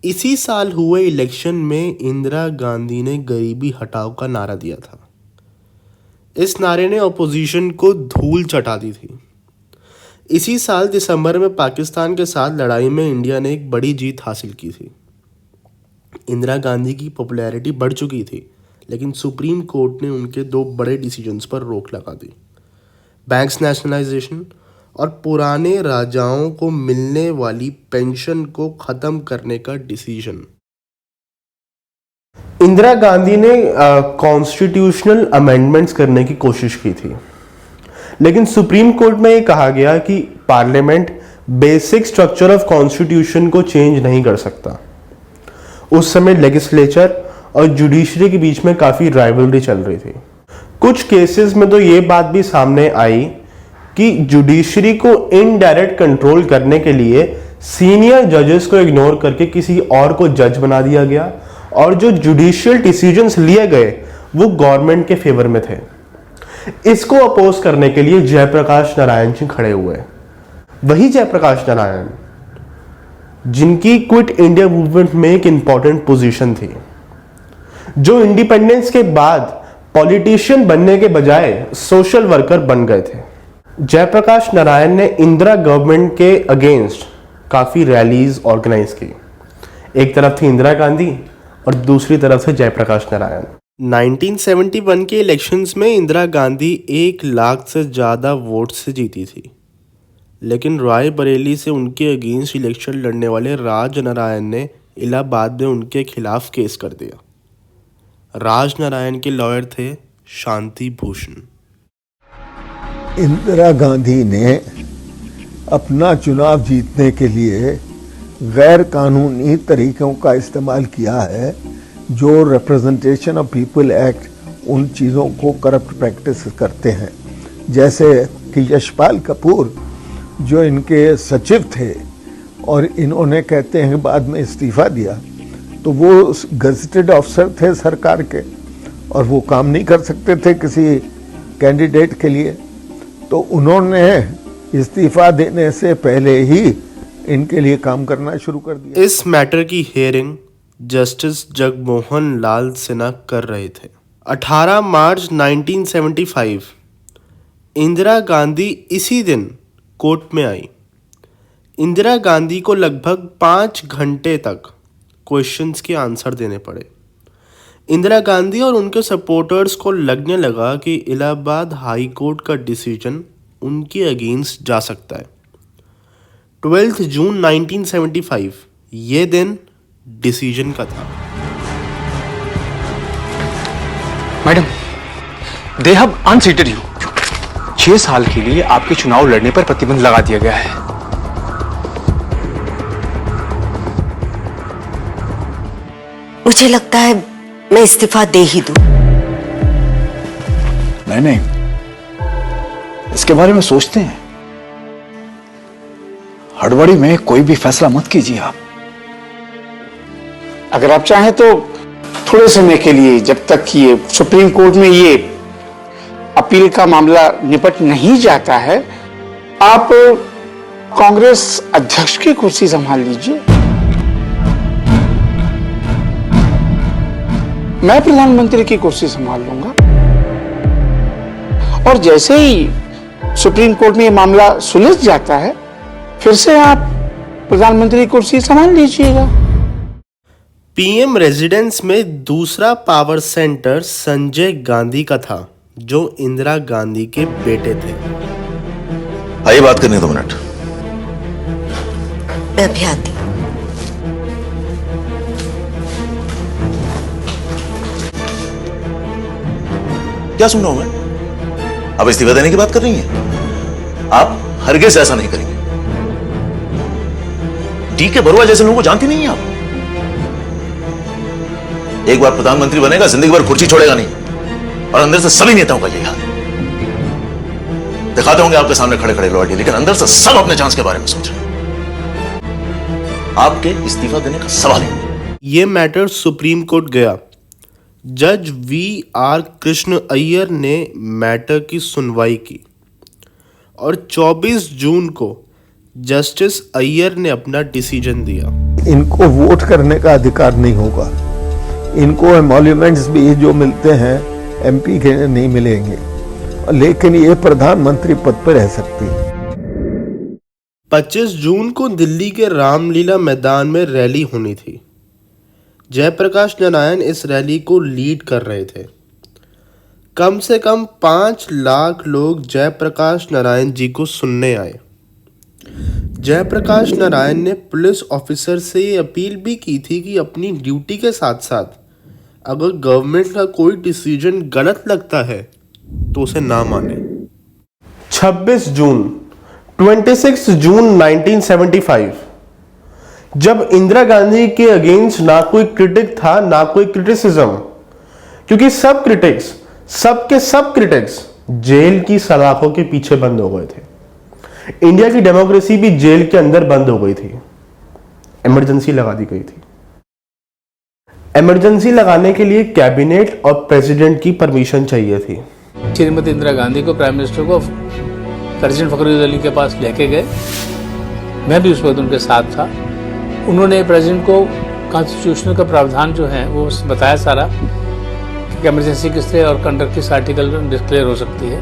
इसी साल हुए इलेक्शन में इंदिरा गांधी ने गरीबी हटाओ का नारा दिया था। इस नारे ने ऑपोजिशन को धूल चटा दी थी। इसी साल दिसंबर में पाकिस्तान के साथ लड़ाई में इंडिया ने एक बड़ी जीत हासिल की थी। इंदिरा गांधी की पॉपुलैरिटी बढ़ चुकी थी, लेकिन सुप्रीम कोर्ट ने उनके 2 बड़े डिसीजंस पर रोक लगा दी। बैंक्स नेशनलाइजेशन और पुराने राजाओं को मिलने वाली पेंशन को खत्म करने का डिसीजन। इंदिरा गांधी ने कॉन्स्टिट्यूशनल अमेंडमेंट्स करने की कोशिश की थी, लेकिन सुप्रीम कोर्ट में ये कहा गया कि parliament basic structure of constitution को चेंज नहीं कर सकता। उस समय लेजिस्लेचर और जुडिशरी के बीच में काफी राइवलरी चल रही थी। कुछ केसेस में तो ये बात भी सामने आई कि जुडिशरी को इनडायरेक्ट कंट्रोल करने के लिए सीनियर जजेस को इग्नोर करके किसी और को जज बना दिया गया, और जो जुडिशियल डिसीजंस लिए गए वो गवर्नमेंट के फेवर में थे। इसको अपोज करने के लिए जयप्रकाश नारायण जी खड़े हुए। वही जयप्रकाश नारायण जिनकी क्विट इंडिया मूवमेंट में एक इंपॉर्टेंट पोजीशन थी, जो इंडिपेंडेंस के बाद पॉलिटिशियन बनने के बजाय सोशल वर्कर बन गए थे। जयप्रकाश नारायण ने इंदिरा गवर्नमेंट के अगेंस्ट काफी रैलीज ऑर्गेनाइज की। एक तरफ थी इंदिरा गांधी और दूसरी तरफ से जयप्रकाश नारायण। 1971 के इलेक्शंस में इंदिरा गांधी 1 लाख से ज्यादा वोट से जीती थी, लेकिन रायबरेली से उनके अगेंस्ट इलेक्शन लड़ने वाले राज नारायण ने इलाहाबाद में उनके खिलाफ केस कर दिया। राज नारायण के लॉयर थे शांति भूषण। इंदिरा गांधी ने अपना चुनाव जीतने के लिए गैर कानूनी तरीकों का इस्तेमाल किया है, जो रिप्रेजेंटेशन ऑफ पीपल एक्ट उन चीज़ों को करप्ट प्रैक्टिस करते हैं। जैसे कि यशपाल कपूर जो इनके सचिव थे और इन्होंने कहते हैं बाद में इस्तीफा दिया, तो वो गजटेड ऑफिसर थे सरकार के और वो काम नहीं कर सकते थे किसी कैंडिडेट के लिए, तो उन्होंने इस्तीफा देने से पहले ही इनके लिए काम करना शुरू कर दिया। इस मैटर की हियरिंग जस्टिस जगमोहन लाल सिन्हा कर रहे थे। 18 मार्च 1975 इंदिरा गांधी इसी दिन कोर्ट में आई। इंदिरा गांधी को लगभग 5 घंटे तक क्वेश्चंस के आंसर देने पड़े। इंदिरा गांधी और उनके सपोर्टर्स को लगने लगा कि इलाहाबाद हाई कोर्ट का डिसीजन उनके अगेंस्ट जा सकता है। 12 जून 1975 ये दिन डिसीजन का था। Madam, they have unseated you. 6 साल के लिए आपके चुनाव लड़ने पर प्रतिबंध लगा दिया गया है। मुझे लगता है मैं इस्तीफा दे ही दूं। नहीं, इसके बारे में सोचते हैं। हड़बड़ी में कोई भी फैसला मत कीजिए आप। अगर आप चाहें तो थोड़े समय के लिए, जब तक कि ये सुप्रीम कोर्ट में ये अपील का मामला निपट नहीं जाता है, आप कांग्रेस अध्यक्ष की कुर्सी संभाल लीजिए। मैं प्रधानमंत्री की कुर्सी संभाल लूंगा और जैसे ही सुप्रीम कोर्ट में ये मामला सुलझ जाता है फिर से आप प्रधानमंत्री की कुर्सी संभाल लीजिएगा। पीएम रेजिडेंस में दूसरा पावर सेंटर संजय गांधी का था, जो इंदिरा गांधी के बेटे थे। आइए बात करने 2 मिनट। मैं अभी आती। क्या सुन रहा हूं मैं? आप इस्तीफा देने की बात कर रही हैं? आप हरगिज़ ऐसा नहीं करेंगे। डी.के. बरुआ जैसे लोगों को जानती नहीं है आप। एक बार प्रधानमंत्री बनेगा, जिंदगी भर कुर्सी छोड़ेगा नहीं, और अंदर से सभी नेताओं का यही हाल है। दिखाते होंगे आपके सामने खड़े खड़े लॉयल्टी, लेकिन अंदर से सब अपने चांस के बारे में सोच रहे हैं। आपके इस्तीफा देने का सवाल ही नहीं। यह मैटर सुप्रीम कोर्ट गया। जज V.R. कृष्ण अय्यर ने मैटर की सुनवाई की और 24 जून को जस्टिस अय्यर ने अपना डिसीजन दिया। इनको वोट करने का अधिकार नहीं होगा। इनको एमोल्यूमेंट्स भी जो मिलते हैं MP के नहीं मिलेंगे, लेकिन ये प्रधानमंत्री पद पर रह सकती है। 25 जून को दिल्ली के रामलीला मैदान में रैली होनी थी। जयप्रकाश नारायण इस रैली को लीड कर रहे थे। कम से कम 5 लाख लोग जयप्रकाश नारायण जी को सुनने आए। जयप्रकाश नारायण ने पुलिस ऑफिसर से ये अपील भी की थी कि अपनी ड्यूटी के साथ साथ अगर गवर्नमेंट का कोई डिसीजन गलत लगता है तो उसे ना माने। 26 जून 26 जून 1975 जब इंदिरा गांधी के अगेंस्ट ना कोई क्रिटिक था ना कोई क्रिटिसिज्म, क्योंकि सब क्रिटिक्स जेल की सलाखों के पीछे बंद हो गए थे। इंडिया की डेमोक्रेसी भी जेल के अंदर बंद हो गई थी। इमरजेंसी लगा दी गई थी। इमरजेंसी लगाने के लिए कैबिनेट और प्रेसिडेंट की परमिशन चाहिए थी। श्रीमती इंदिरा गांधी को प्राइम मिनिस्टर को प्रेसिडेंट फखरुद्दीन अली के पास लेके गए। मैं भी उस वक्त उनके साथ था। उन्होंने प्रेसिडेंट को कॉन्स्टिट्यूशनल का प्रावधान जो है वो बताया सारा कि इमरजेंसी किससे और कंडक्ट किस आर्टिकल में डिक्लेयर हो सकती है।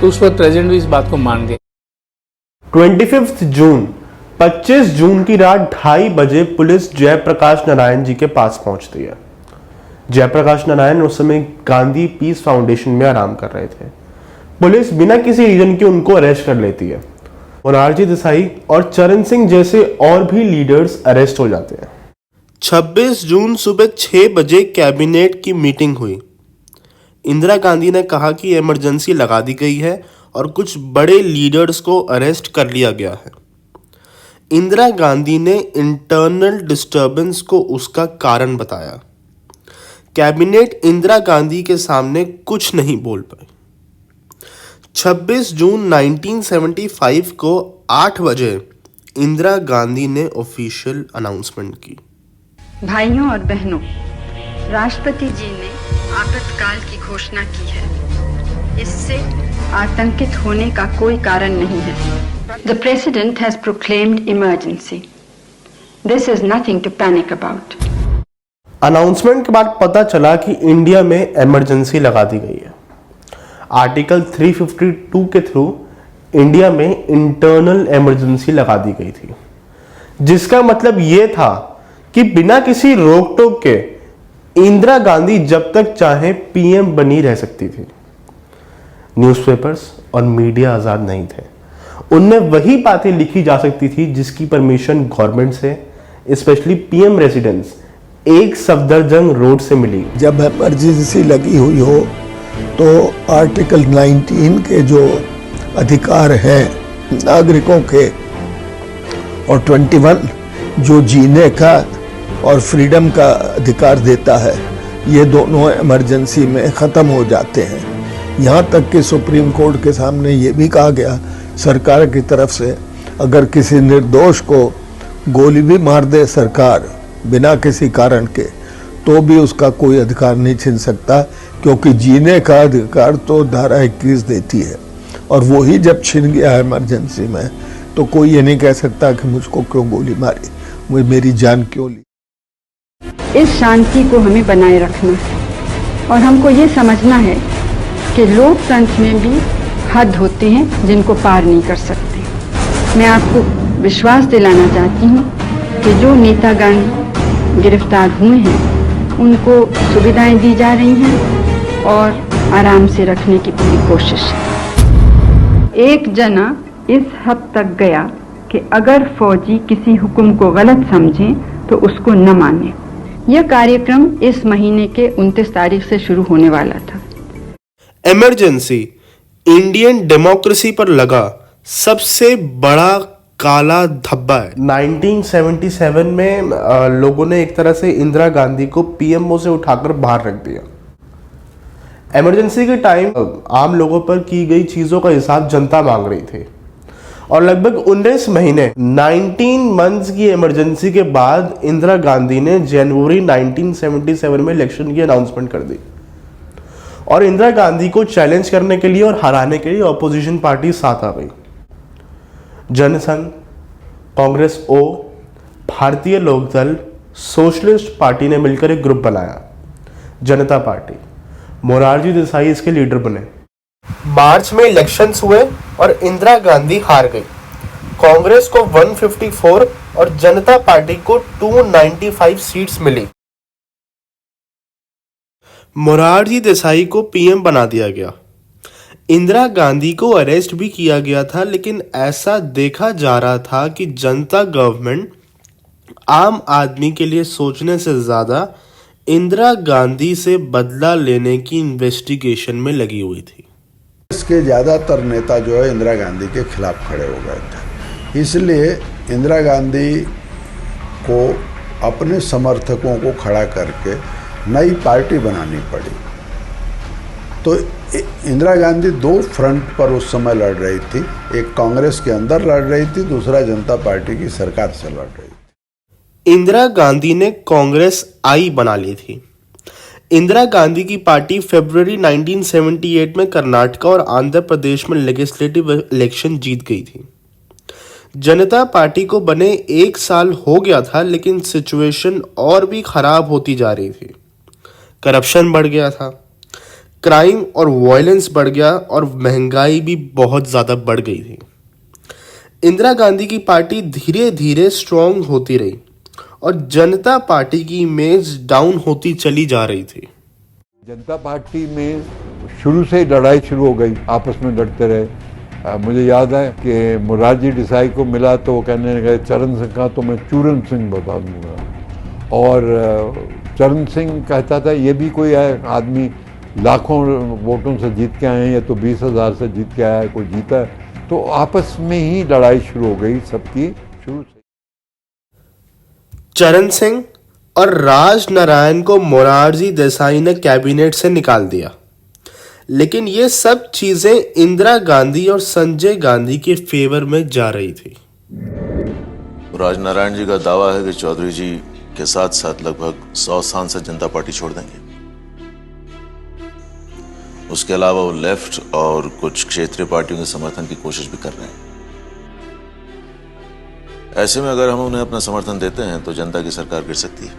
तो उस वक्त प्रेसिडेंट भी इस बात को मान गए। 25 जून 25 जून की रात 2:30 बजे पुलिस जयप्रकाश नारायण जी के पास पहुंचती है। जयप्रकाश नारायण उस समय गांधी पीस फाउंडेशन में आराम कर रहे थे। पुलिस बिना किसी रीजन के उनको अरेस्ट कर लेती है। मोरारजी देसाई और चरण सिंह जैसे और भी लीडर्स अरेस्ट हो जाते हैं। 26 जून सुबह 6 बजे कैबिनेट की मीटिंग हुई। इंदिरा गांधी ने कहा कि इमरजेंसी लगा दी गई है और कुछ बड़े लीडर्स को अरेस्ट कर लिया गया है। इंदिरा गांधी ने इंटरनल डिस्टर्बेंस को उसका कारण बताया। कैबिनेट इंदिरा गांधी के सामने कुछ नहीं बोल पाई। 26 जून 1975 को 8 बजे इंदिरा गांधी ने ऑफिशियल अनाउंसमेंट की। भाइयों और बहनों, राष्ट्रपति जी ने आपातकाल की घोषणा की है। इससे आतंकित होने का कोई कारण नहीं है। The President has proclaimed emergency. This is nothing to panic about. Announcement के बाद पता चला कि इंडिया में इमरजेंसी लगा दी गई है। आर्टिकल 352 के थ्रू इंडिया में इंटरनल इमरजेंसी लगा दी गई थी, जिसका मतलब यह था कि बिना किसी रोक टोक के इंदिरा गांधी जब तक चाहे पीएम बनी रह सकती थी। न्यूज़पेपर्स और मीडिया आज़ाद नहीं थे। उनमें वही बातें लिखी जा सकती थी जिसकी परमिशन गवर्नमेंट से, स्पेशली पीएम रेजिडेंस, एक सफदरजंग रोड से मिली। जब इमरजेंसी लगी हुई हो तो आर्टिकल 19 के जो अधिकार हैं नागरिकों के और 21 जो जीने का और फ्रीडम का अधिकार देता है, ये दोनों इमरजेंसी में ख़त्म हो जाते हैं। यहाँ तक कि सुप्रीम कोर्ट के सामने ये भी कहा गया सरकार की तरफ से, अगर किसी निर्दोष को गोली भी मार दे सरकार बिना किसी कारण के, तो भी उसका कोई अधिकार नहीं छीन सकता, क्योंकि जीने का अधिकार तो धारा 21 देती है, और वो ही जब छिन गया है इमरजेंसी में, तो कोई ये नहीं कह सकता कि मुझको क्यों गोली मारी, मुझे मेरी जान क्यों ली। इस शांति को हमें बनाए रखना है और हमको ये समझना है कि लोकतंत्र में भी हद होते हैं जिनको पार नहीं कर सकते। मैं आपको विश्वास दिलाना चाहती हूँ कि जो नेतागण गिरफ्तार हुए हैं उनको सुविधाएं दी जा रही हैं और आराम से रखने की पूरी कोशिश है। एक जना इस हद तक गया कि अगर फौजी किसी हुक्म को गलत समझें तो उसको न माने। यह कार्यक्रम इस महीने के 29 तारीख से शुरू होने वाला था। इमरजेंसी इंडियन डेमोक्रेसी पर लगा सबसे बड़ा काला धब्बा है। 1977 में लोगों ने एक तरह से इंदिरा गांधी को पीएमओ से उठाकर बाहर रख दिया। इमरजेंसी के टाइम आम लोगों पर की गई चीजों का हिसाब जनता मांग रही थी, और लगभग 19 महीने 19 मंथ्स की इमरजेंसी के बाद इंदिरा गांधी ने जनवरी 1977 में इलेक्शन की अनाउंसमेंट कर दी, और इंदिरा गांधी को चैलेंज करने के लिए और हराने के लिए ऑपोजिशन पार्टी साथ आ गई। जनसंघ, कांग्रेस ओ, भारतीय लोकदल, सोशलिस्ट पार्टी ने मिलकर एक ग्रुप बनाया, जनता पार्टी। मोरारजी देसाई इसके लीडर बने। मार्च में इलेक्शंस हुए और इंदिरा गांधी हार गई। कांग्रेस को 154 और जनता पार्टी को 295 सीट्स मिली। मोरारजी देसाई को पीएम बना दिया गया। इंदिरा गांधी को अरेस्ट भी किया गया था, लेकिन ऐसा देखा जा रहा था कि जनता गवर्नमेंट आम आदमी के लिए सोचने से ज्यादा इंदिरा गांधी से बदला लेने की इन्वेस्टिगेशन में लगी हुई थी। इसके ज़्यादातर नेता जो है इंदिरा गांधी के खिलाफ खड़े हो गए थे, इसलिए इंदिरा गांधी को अपने समर्थकों को खड़ा करके नई पार्टी बनानी पड़ी। तो इंदिरा गांधी दो फ्रंट पर उस समय लड़ रही थी, एक कांग्रेस के अंदर लड़ रही थी, दूसरा जनता पार्टी की सरकार से लड़ रही थी। इंदिरा गांधी ने कांग्रेस आई बना ली थी। इंदिरा गांधी की पार्टी फरवरी 1978 में कर्नाटक और आंध्र प्रदेश में लेजिस्लेटिव इलेक्शन जीत गई थी। जनता पार्टी को बने 1 साल हो गया था, लेकिन सिचुएशन और भी खराब होती जा रही थी। करप्शन बढ़ गया था, क्राइम और वायलेंस बढ़ गया, और महंगाई भी बहुत ज़्यादा बढ़ गई थी। इंदिरा गांधी की पार्टी धीरे धीरे स्ट्रॉन्ग होती रही और जनता पार्टी की इमेज डाउन होती चली जा रही थी। जनता पार्टी में शुरू से लड़ाई शुरू हो गई, आपस में लड़ते रहे। मुझे याद है कि मोरारजी देसाई को मिला तो वो कहने लगे चरण सिंह का तो मैं चूरन सिंह बता दूंगा, और चरण सिंह कहता था ये भी कोई है आदमी लाखों वोटों से जीत के आए हैं, या तो 20,000 से जीत के आया है, कोई जीता है। तो आपस में ही लड़ाई शुरू हो गई सबकी शुरू से। चरण सिंह और राज नारायण को मोरारजी देसाई ने कैबिनेट से निकाल दिया, लेकिन ये सब चीजें इंदिरा गांधी और संजय गांधी के फेवर में जा रही थी। राज नारायण जी का दावा है कि चौधरी जी के साथ साथ लगभग 100 सांसद जनता पार्टी छोड़ देंगे। उसके अलावा वो लेफ्ट और कुछ क्षेत्रीय पार्टियों के समर्थन की कोशिश भी कर रहे हैं। ऐसे में अगर हम उन्हें अपना समर्थन देते हैं तो जनता की सरकार गिर सकती है।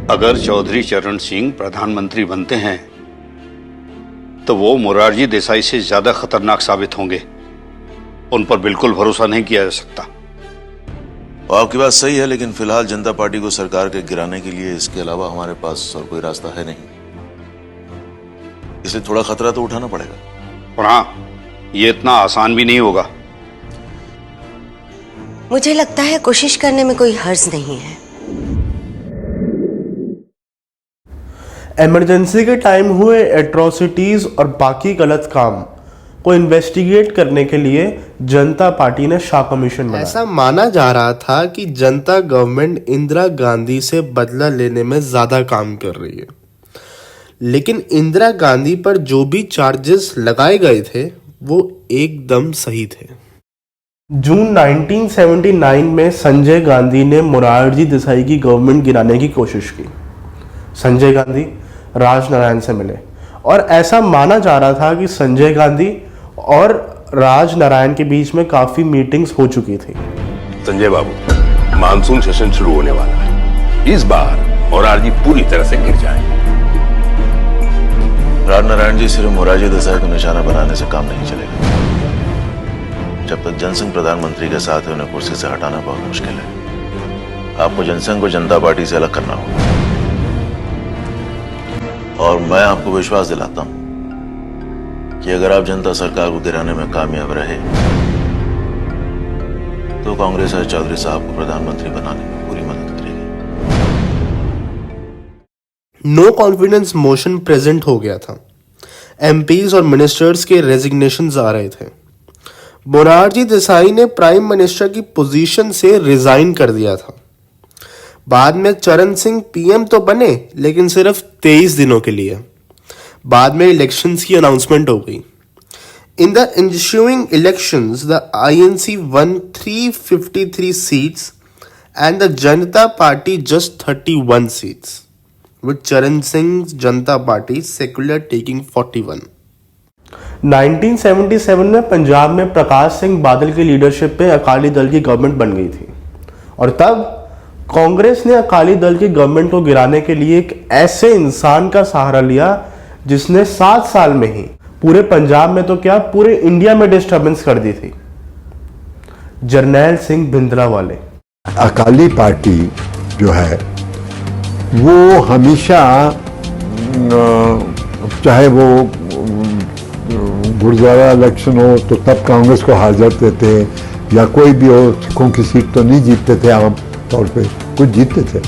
अगर चौधरी चरण सिंह प्रधानमंत्री बनते हैं तो वो मोरारजी देसाई से ज्यादा खतरनाक साबित होंगे। उन पर बिल्कुल भरोसा नहीं किया जा सकता। आपकी बात सही है, लेकिन फिलहाल जनता पार्टी को सरकार के गिराने के लिए इसके अलावा हमारे पास और कोई रास्ता है नहीं, इसलिए थोड़ा खतरा तो उठाना पड़ेगा। और हाँ, ये इतना आसान भी नहीं होगा। मुझे लगता है कोशिश करने में कोई हर्ज नहीं है। इमरजेंसी के टाइम हुए एट्रोसिटीज और बाकी गलत काम को इन्वेस्टिगेट करने के लिए जनता पार्टी ने शाह कमीशन बनाया। ऐसा माना जा रहा था कि जनता गवर्नमेंट इंदिरा गांधी से बदला लेने में ज्यादा काम कर रही है, लेकिन इंदिरा गांधी पर जो भी चार्जेस लगाए गए थे वो एकदम सही थे। जून 1979 में संजय गांधी ने मोरारजी देसाई की गवर्नमेंट गिराने की कोशिश की। संजय गांधी राजनारायण से मिले और ऐसा माना जा रहा था कि संजय गांधी और राजनारायण के बीच में काफी मीटिंग्स हो चुकी थी। संजय बाबू, मानसून सेशन शुरू होने वाला है। इस बार मोरारजी पूरी तरह से गिर जाए। राजनारायण जी, सिर्फ मोरारजी देसाई को निशाना बनाने से काम नहीं चलेगा। जब तक जनसंघ प्रधानमंत्री के साथ है, उन्हें कुर्सी से हटाना बहुत मुश्किल है। आपको जनसंघ को जनता पार्टी से अलग करना होगा। और मैं आपको विश्वास दिलाता हूं कि अगर आप जनता सरकार को गिराने में कामयाब रहे तो कांग्रेस और चौधरी साहब को प्रधानमंत्री बनाने में पूरी मदद करेगी। नो कॉन्फिडेंस मोशन प्रेजेंट हो गया था। एमपीज और मिनिस्टर्स के रेजिग्नेशंस आ रहे थे। मोरारजी देसाई ने प्राइम मिनिस्टर की पोजीशन से रिजाइन कर दिया था। बाद में चरण सिंह पीएम तो बने, लेकिन सिर्फ 23 दिनों के लिए। बाद में इलेक्शंस की अनाउंसमेंट हो गई। In the ensuing elections, the INC won 353 seats and the Janata Party just 31 seats, with Charan Singh's Janata Party secular taking 41. 1977 में पंजाब में प्रकाश सिंह बादल की लीडरशिप में अकाली दल की गवर्नमेंट बन गई थी और तब कांग्रेस ने अकाली दल की गवर्नमेंट को गिराने के लिए एक ऐसे इंसान का सहारा लिया जिसने 7 साल में ही पूरे पंजाब में तो क्या पूरे इंडिया में डिस्टर्बेंस कर दी थी। जरनैल सिंह भिंद्रावाले। अकाली पार्टी जो है वो हमेशा चाहे वो गुरुद्वारा इलेक्शन हो तो तब कांग्रेस को हार जाते थे, या कोई भी हो, सिखों की सीट तो नहीं जीतते थे, आम तौर पे कुछ जीतते थे।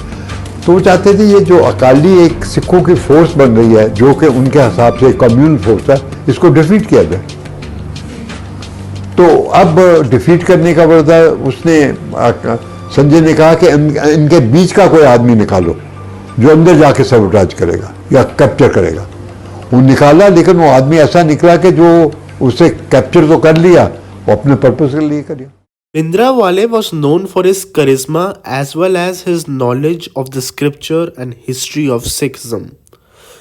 तो वो चाहते थे ये जो अकाली एक सिखों की फोर्स बन रही है, जो कि उनके हिसाब से कम्युनल फोर्स है, इसको डिफीट किया जाए। तो अब डिफीट करने का बदला उसने संजय ने कहा कि इनके बीच का कोई आदमी निकालो जो अंदर जाके सबोटाज करेगा या कैप्चर करेगा। वो निकाला, लेकिन वो आदमी ऐसा निकला कि जो उसे कैप्चर तो कर लिया, वो अपने पर्पस के लिए करिए। Bhindrawale was known for his charisma as well as his knowledge of the scripture and history of Sikhism.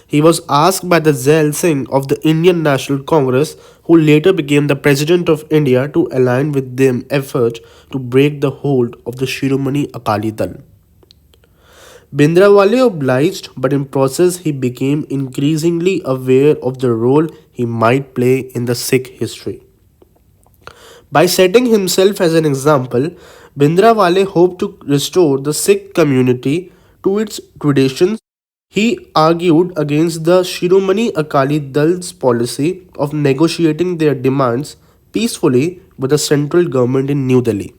He was asked by the Zail Singh of the Indian National Congress, who later became the President of India, to align with them efforts to break the hold of the Shiromani Akali Dal. Bhindrawale obliged, but in process he became increasingly aware of the role he might play in the Sikh history. By setting himself as an example, Bhindrawale hoped to restore the Sikh community to its traditions. He argued against the Shiromani Akali Dal's policy of negotiating their demands peacefully with the central government in New Delhi,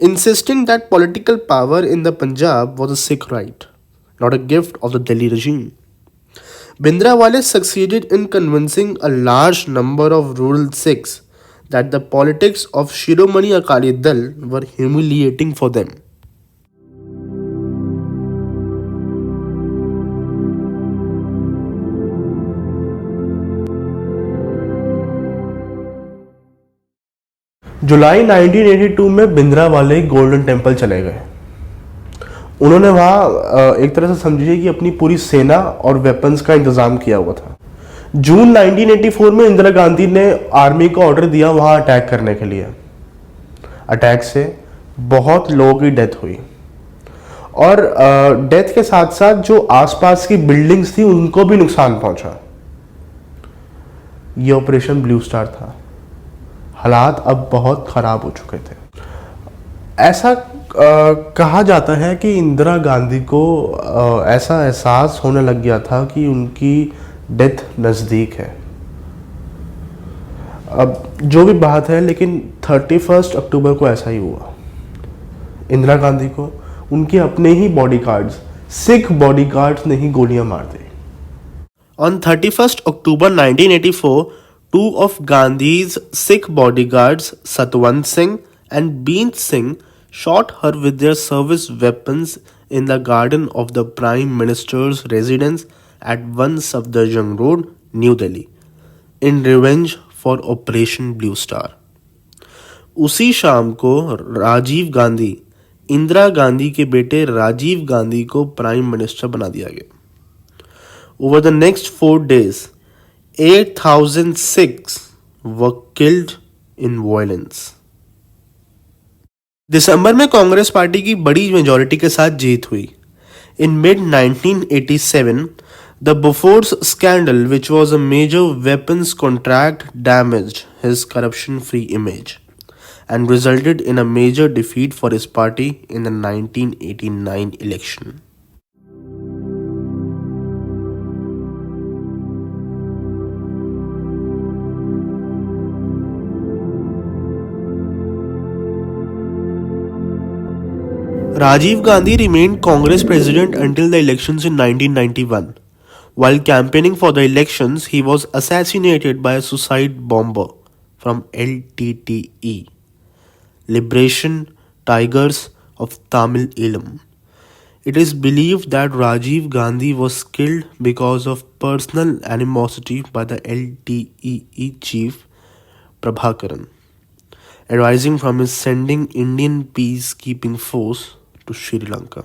insisting that political power in the Punjab was a Sikh right, not a gift of the Delhi regime. Bhindrawale succeeded in convincing a large number of rural Sikhs that the politics of Shiromani Akali Dal were humiliating for them. जुलाई 1982 में भिंद्रावाले गोल्डन टेम्पल चले गए। उन्होंने वहाँ एक तरह से समझिए कि अपनी पूरी सेना और वेपन्स का इंतजाम किया हुआ था। जून 1984 में इंदिरा गांधी ने आर्मी को ऑर्डर दिया वहाँ अटैक करने के लिए। अटैक से बहुत लोगों की डेथ हुई और डेथ के साथ साथ जो आसपास की बिल्डिंग्स थी उनको भी नुकसान पहुंचा। ये ऑपरेशन ब्लू स्टार था। हालात अब बहुत खराब हो चुके थे। ऐसा कहा जाता है कि इंदिरा गांधी को ऐसा एहसास होने लग गया था कि उनकी डेथ नज़दीक है। अब जो भी बात है, लेकिन 31 अक्टूबर को ऐसा ही हुआ। इंदिरा गांधी को उनके अपने ही बॉडीगार्ड्स, सिख बॉडीगार्ड्स ने ही गोलियां मार दी। On 31 October 1984, two of Gandhi's Sikh bodyguards, Satwant Singh and Beant Singh, shot her with their service weapons in the garden of the Prime Minister's residence at 1 Safdarjung Road, New Delhi, in revenge for Operation Blue Star. उसी शाम को राजीव गांधी, इंदिरा गांधी के बेटे राजीव गांधी को प्राइम मिनिस्टर बना दिया गया। Over the next 4 days, 8,006 were killed in violence. दिसंबर में कांग्रेस पार्टी की बड़ी मेजॉरिटी के साथ जीत हुई। In mid-1987, the Bofors scandal, which was a major weapons contract, damaged his corruption-free image and resulted in a major defeat for his party in the 1989 election. Rajiv Gandhi remained Congress president until the elections in 1991. While campaigning for the elections, he was assassinated by a suicide bomber from LTTE, Liberation Tigers of Tamil Eelam. It is believed that Rajiv Gandhi was killed because of personal animosity by the LTTE chief Prabhakaran, arising from his sending Indian peacekeeping force to Sri Lanka.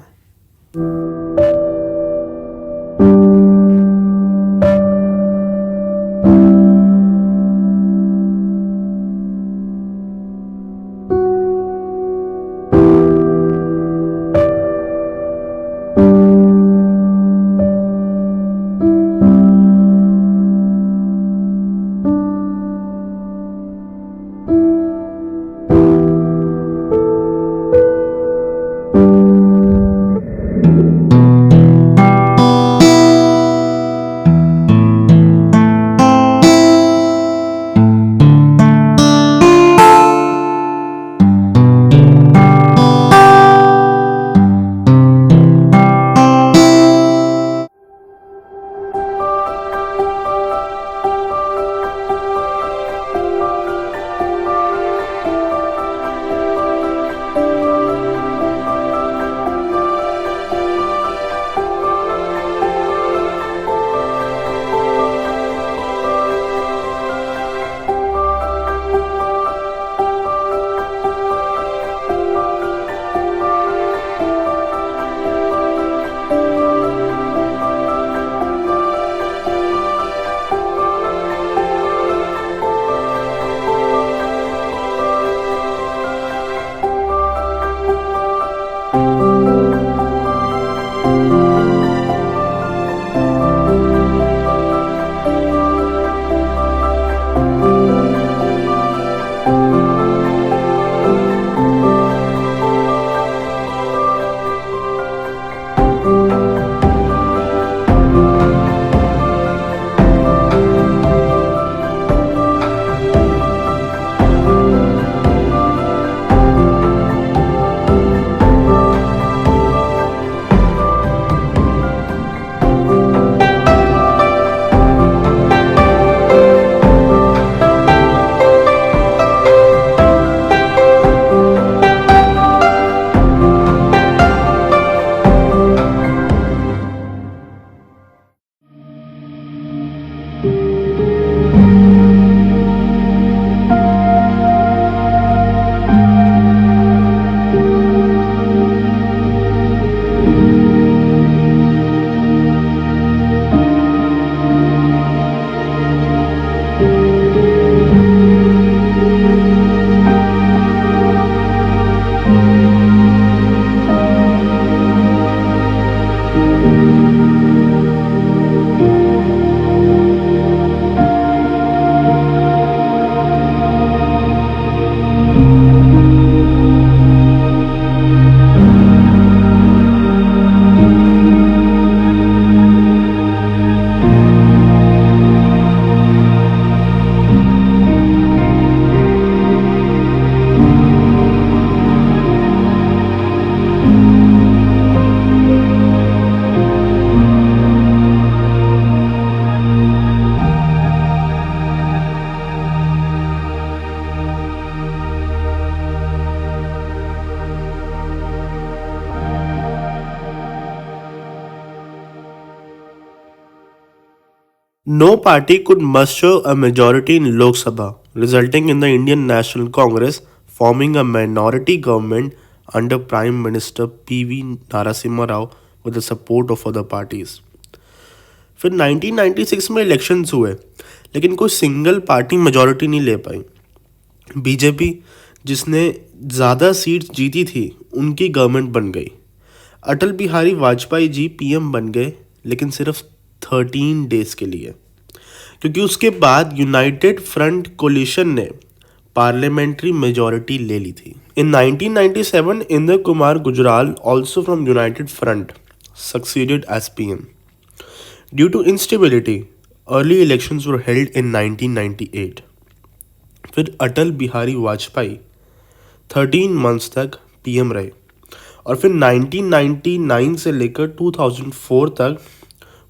No party could muster a majority in Lok Sabha, resulting in the Indian National Congress forming a minority government under Prime Minister P.V. Narasimha Rao with the support of other parties. फिर 1996 में इलेक्शंस हुए, लेकिन कोई सिंगल पार्टी मेजॉरिटी नहीं ले पाई। बीजेपी जिसने ज़्यादा सीट्स जीती थी उनकी गवर्नमेंट बन गई। अटल बिहारी वाजपेयी जी पीएम बन गए, लेकिन सिर्फ 13 डेज के लिए, क्योंकि उसके बाद यूनाइटेड फ्रंट कोलिशन ने पार्लियामेंट्री मेजॉरिटी ले ली थी। In 1997 Inder Kumar Gujral, also from united front, succeeded as PM. Due to instability early elections were held in 1998। फिर अटल बिहारी वाजपेयी 13 मंथ्स तक पीएम रहे और फिर 1999 से लेकर 2004 तक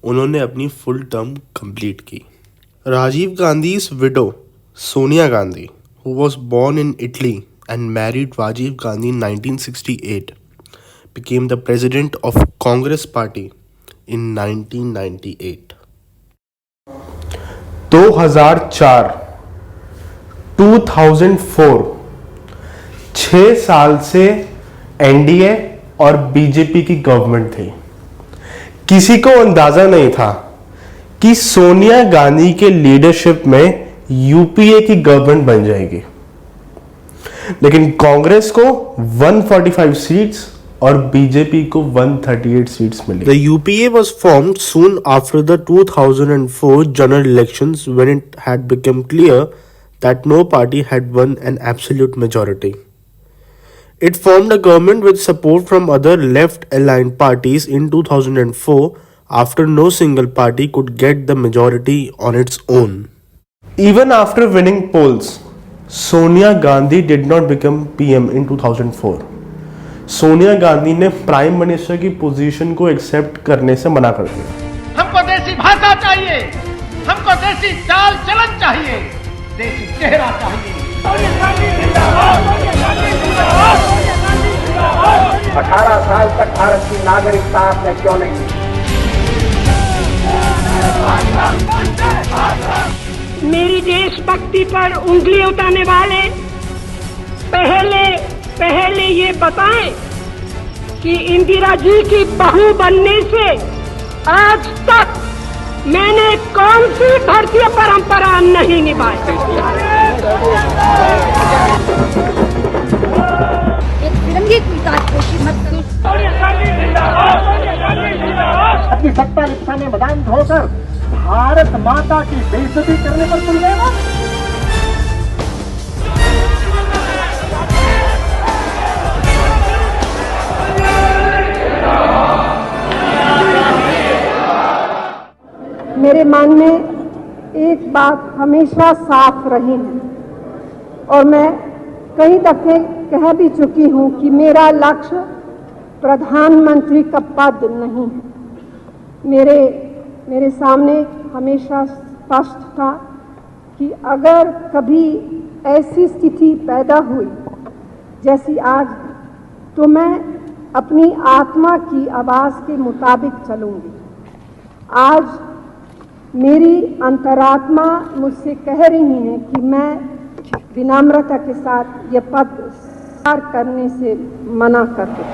उन्होंने अपनी फुल टर्म कंप्लीट की। Rajiv Gandhi's widow Sonia Gandhi, who was born in Italy and married Rajiv Gandhi in 1968, became the president of Congress Party in 1998. 2004, 2004, 6 साल से एनडीए और बीजेपी की गवर्नमेंट थी। किसी को अंदाजा नहीं था कि सोनिया गांधी के लीडरशिप में यूपीए की गवर्नमेंट बन जाएगी, लेकिन कांग्रेस को 145 सीट्स और बीजेपी को 138 सीट्स मिली। The UPA was formed soon after the 2004 general elections, when it had become clear that no party had won an absolute majority. It formed a government with support from other left-aligned parties in 2004 after no single party could get the majority on its own. Even after winning polls, Sonia Gandhi did not become PM in 2004. Sonia Gandhi ने प्राइम मिनिस्टर की पोजीशन को एक्सेप्ट करने से मना कर दिया। हमको देसी भाषा चाहिए, हमको देसी चाल चलन चाहिए, देसी चेहरा चाहिए। 18 साल तक भारत की नागरिकता आपने क्यों नहीं दी? मेरी देशभक्ति पर उंगली उठाने वाले पहले ये बताएं कि इंदिरा जी की बहू बनने से आज तक मैंने कौन सी भारतीय परंपरा नहीं निभाई। एक तिरंगे की ताजपोशी मत करो। अपनी सत्ता लिप्साने मैदान धोकर भारत माता की बेइज्जती करने पर तुल गए ना। मेरे मन में एक बात हमेशा साफ रही है और मैं कई दफे कह भी चुकी हूं कि मेरा लक्ष्य प्रधानमंत्री का पद नहीं है। मेरे सामने हमेशा स्पष्ट था कि अगर कभी ऐसी स्थिति पैदा हुई जैसी आज, तो मैं अपनी आत्मा की आवाज़ के मुताबिक चलूंगी। आज मेरी अंतरात्मा मुझसे कह रही है कि मैं विनम्रता के साथ यह पद स्वीकार करने से मना कर दूं।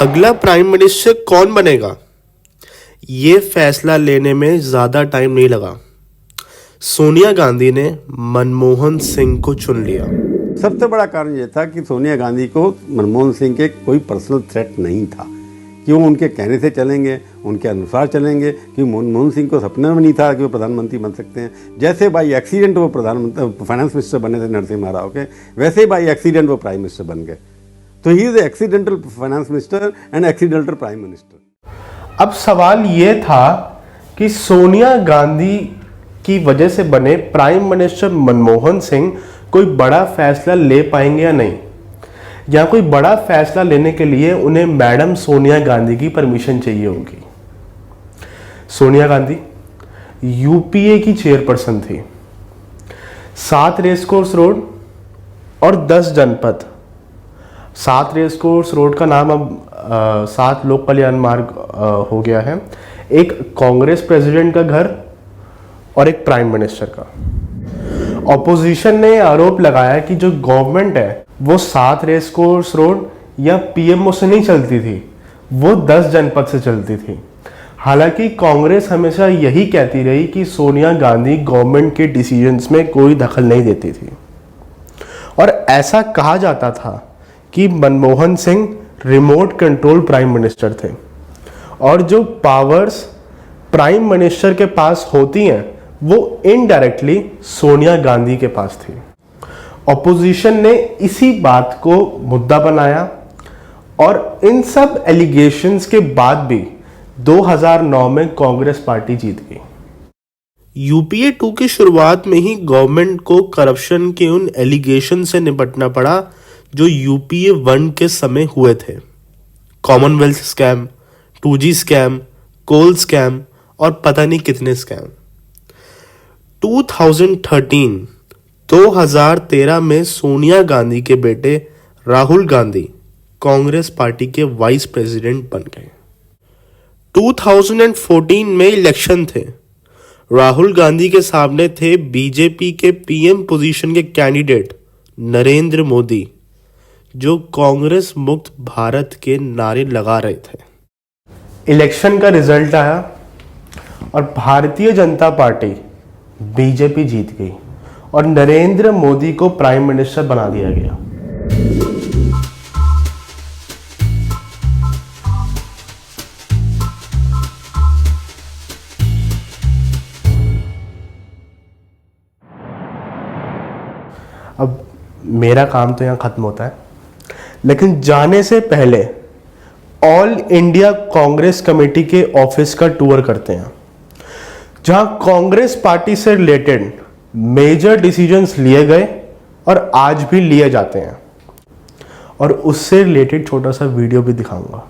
अगला प्राइम मिनिस्टर कौन बनेगा, ये फैसला लेने में ज़्यादा टाइम नहीं लगा। सोनिया गांधी ने मनमोहन सिंह को चुन लिया। सबसे बड़ा कारण यह था कि सोनिया गांधी को मनमोहन सिंह के कोई पर्सनल थ्रेट नहीं था कि वो उनके कहने से चलेंगे, उनके अनुसार चलेंगे, कि मनमोहन सिंह को सपना में नहीं था कि वो प्रधानमंत्री बन सकते हैं। जैसे बाई एक्सीडेंट वो प्रधानमंत्री फाइनेंस मिनिस्टर बने थे नरसिम्हा राव के, वैसे ही बाई एक्सीडेंट वो प्राइम मिनिस्टर बन गए। तो he is accidental finance minister and accidental prime minister. अब सवाल ये था कि सोनिया गांधी की वजह से बने प्राइम मिनिस्टर मनमोहन सिंह कोई बड़ा फैसला ले पाएंगे या नहीं, या कोई बड़ा फैसला लेने के लिए उन्हें मैडम सोनिया गांधी की परमिशन चाहिए होगी। सोनिया गांधी यूपीए की चेयरपर्सन थी। 7 रेसकोर्स रोड और 10 जनपद। 7 रेसकोर्स रोड का नाम अब 7 लोक कल्याण मार्ग हो गया है। एक कांग्रेस प्रेसिडेंट का घर और एक प्राइम मिनिस्टर का। ऑपोजिशन ने आरोप लगाया कि जो गवर्नमेंट है वो 7 रेस कोर्स रोड या पीएमओ से नहीं चलती थी, वो 10 जनपद से चलती थी। हालांकि कांग्रेस हमेशा यही कहती रही कि सोनिया गांधी गवर्नमेंट के डिसीजंस में कोई दखल नहीं देती थी, और ऐसा कहा जाता था कि Manmohan Singh remote control prime minister थे और जो पावर्स प्राइम मिनिस्टर के पास होती हैं वो इनडायरेक्टली सोनिया गांधी के पास थी। ऑपोजिशन ने इसी बात को मुद्दा बनाया और इन सब एलिगेशंस के बाद भी 2009 में कांग्रेस पार्टी जीत गई। यूपीए 2 की शुरुआत में ही गवर्नमेंट को करप्शन के उन एलिगेशन से निपटना पड़ा जो यूपीए 1 के समय हुए थे। कॉमनवेल्थ स्कैम, 2G स्कैम, कोल स्कैम और पता नहीं कितने स्कैम। 2013 में सोनिया गांधी के बेटे राहुल गांधी कांग्रेस पार्टी के वाइस प्रेसिडेंट बन गए। 2014 में इलेक्शन थे। राहुल गांधी के सामने थे बीजेपी के पीएम पोजीशन के कैंडिडेट नरेंद्र मोदी, जो कांग्रेस मुक्त भारत के नारे लगा रहे थे। इलेक्शन का रिजल्ट आया और भारतीय जनता पार्टी बीजेपी जीत गई और नरेंद्र मोदी को प्राइम मिनिस्टर बना दिया गया। अब मेरा काम तो यहाँ खत्म होता है, लेकिन जाने से पहले ऑल इंडिया कांग्रेस कमेटी के ऑफिस का टूर करते हैं, जहां कांग्रेस पार्टी से रिलेटेड मेजर डिसीजंस लिए गए और आज भी लिए जाते हैं, और उससे रिलेटेड छोटा सा वीडियो भी दिखाऊंगा।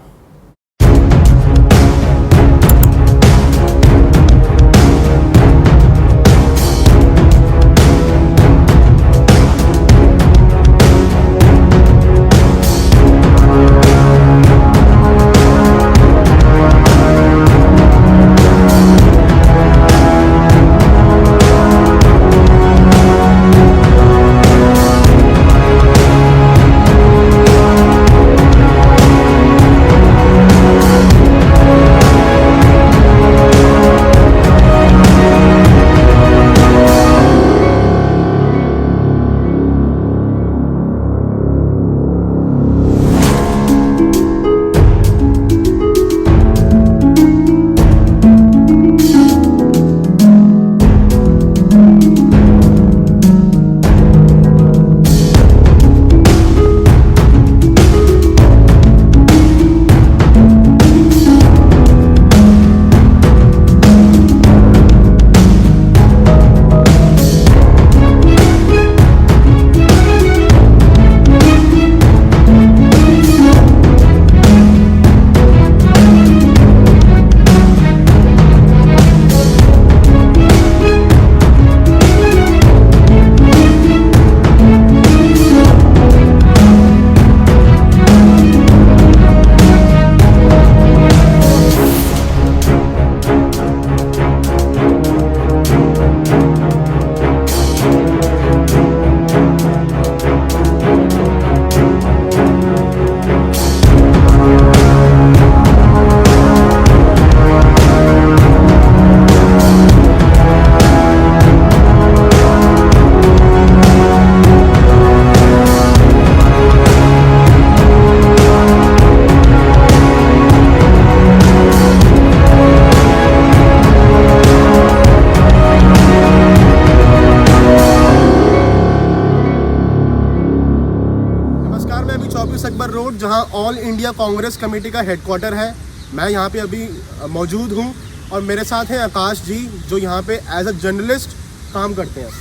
जहां ऑल इंडिया कांग्रेस कमेटी का हेडक्वार्टर है। मैं यहां पे अभी मौजूद हूं और मेरे साथ हैं आकाश जी, जो यहां पे एज अ जर्नलिस्ट काम करते हैं।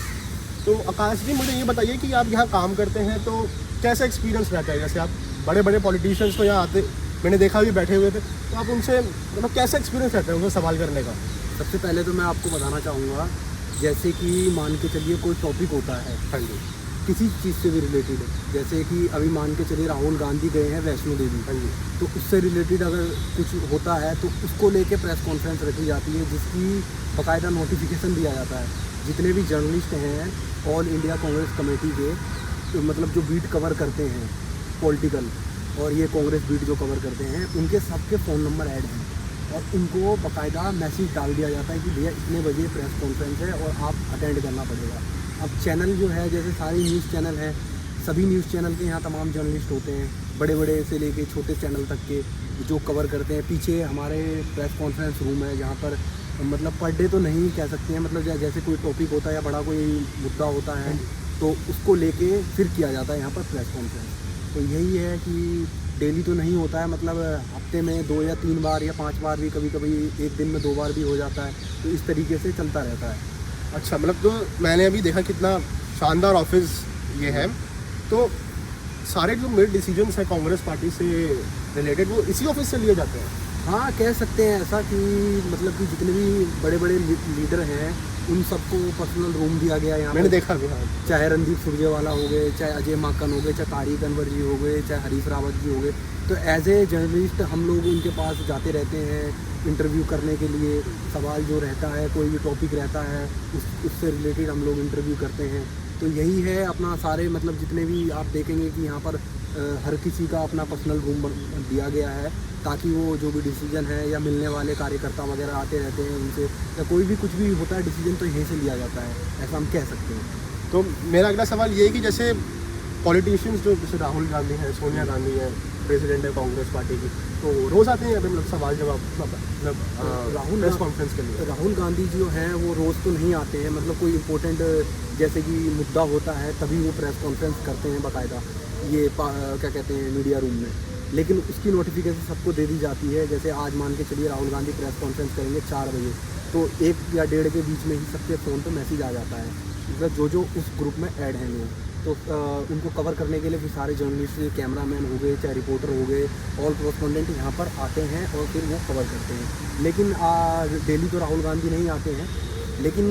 तो आकाश जी, मुझे ये बताइए कि आप यहाँ काम करते हैं तो कैसा एक्सपीरियंस रहता है? जैसे आप बड़े बड़े पॉलिटिशियंस तो यहाँ आते, मैंने देखा भी बैठे हुए थे, तो आप उनसे मतलब कैसा एक्सपीरियंस रहता है उनको सवाल करने का? सबसे पहले तो मैं आपको बताना चाहूँगा, जैसे कि मान के चलिए कोई टॉपिक होता है, हाँ जी, किसी चीज़ से भी रिलेटेड है, जैसे कि अभी मान के चलिए राहुल गांधी गए हैं वैष्णो देवी, हाँ जी, तो उससे रिलेटेड अगर कुछ होता है तो उसको लेके प्रेस कॉन्फ्रेंस रखी जाती है, जिसकी बाकायदा नोटिफिकेशन दिया जाता है, जितने भी जर्नलिस्ट हैं ऑल इंडिया कांग्रेस कमेटी के, तो मतलब जो बीट कवर करते हैं पॉलिटिकल और ये कांग्रेस बीट जो कवर करते हैं, उनके सबके फ़ोन नंबर ऐड हैं और उनको बाकायदा मैसेज डाल दिया जाता है कि भैया इतने बजे प्रेस कॉन्फ्रेंस है और आप अटेंड करना पड़ेगा। अब चैनल जो है, जैसे सारे न्यूज़ चैनल हैं, सभी न्यूज़ चैनल के यहाँ तमाम जर्नलिस्ट होते हैं, बड़े बड़े से लेके छोटे चैनल तक के जो कवर करते हैं। पीछे हमारे प्रेस कॉन्फ्रेंस रूम है जहाँ पर मतलब पर डे तो नहीं कह सकते हैं, मतलब जैसे कोई टॉपिक होता है या बड़ा कोई मुद्दा होता है तो उसको लेके फिर किया जाता है यहाँ पर प्रेस कॉन्फ्रेंस। तो यही है कि डेली तो नहीं होता है, मतलब हफ्ते में 2 या 3 बार या 5 बार भी, कभी कभी एक दिन में 2 बार भी हो जाता है। तो इस तरीके से चलता रहता है। अच्छा, मतलब तो मैंने अभी देखा कितना शानदार ऑफिस ये है, तो सारे जो मिड डिसीजंस हैं कांग्रेस पार्टी से रिलेटेड वो इसी ऑफिस से लिए जाते हैं। हाँ, कह सकते हैं ऐसा कि मतलब कि जितने भी बड़े बड़े लीडर हैं उन सबको पर्सनल रूम दिया गया है यहाँ। मैंने देखा भी, हाँ। चाहे रणदीप सुरजेवाला हो गए, चाहे अजय माकन हो गए, चाहे तारिक अनवर जी हो गए, चाहे हरीश रावत जी हो गए, तो एज ए जर्नलिस्ट हम लोग उनके पास जाते रहते हैं इंटरव्यू करने के लिए। सवाल जो रहता है, कोई भी टॉपिक रहता है उससे रिलेटेड हम लोग इंटरव्यू करते हैं। तो यही है अपना सारे, मतलब जितने भी आप देखेंगे कि यहाँ पर हर किसी का अपना पर्सनल रूम दिया गया है ताकि वो जो भी डिसीजन है या मिलने वाले कार्यकर्ता वगैरह आते रहते हैं उनसे, या कोई भी कुछ भी होता है डिसीजन तो यहीं से लिया जाता है, ऐसा हम कह सकते हैं। तो मेरा अगला सवाल ये है कि जैसे पॉलिटिशियंस जो जैसे राहुल गांधी है, सोनिया गांधी है, प्रेसिडेंट है कांग्रेस पार्टी की, तो रोज़ आते हैं मतलब सवाल जवाब मतलब राहुल प्रेस कॉन्फ्रेंस के लिए? राहुल गांधी जो हैं वो रोज़ तो नहीं आते हैं, मतलब कोई इम्पोर्टेंट जैसे कि मुद्दा होता है तभी वो प्रेस कॉन्फ्रेंस करते हैं बाकायदा, ये क्या कहते हैं मीडिया रूम में। लेकिन उसकी नोटिफिकेशन सबको दे दी जाती है। जैसे आज मान के चलिए राहुल गांधी प्रेस कॉन्फ्रेंस करेंगे 4 बजे, तो 1 या 1:30 के बीच में ही सबके फ़ोन पे मैसेज आ जाता है, मतलब जो उस ग्रुप में ऐड हैं लोग, तो उनको कवर करने के लिए फिर सारे जर्नलिस्ट, कैमरामैन हो गए, चाहे रिपोर्टर हो गए, ऑल कॉरेस्पॉन्डेंट यहाँ पर आते हैं और फिर वो कवर करते हैं। लेकिन डेली तो राहुल गांधी नहीं आते हैं, लेकिन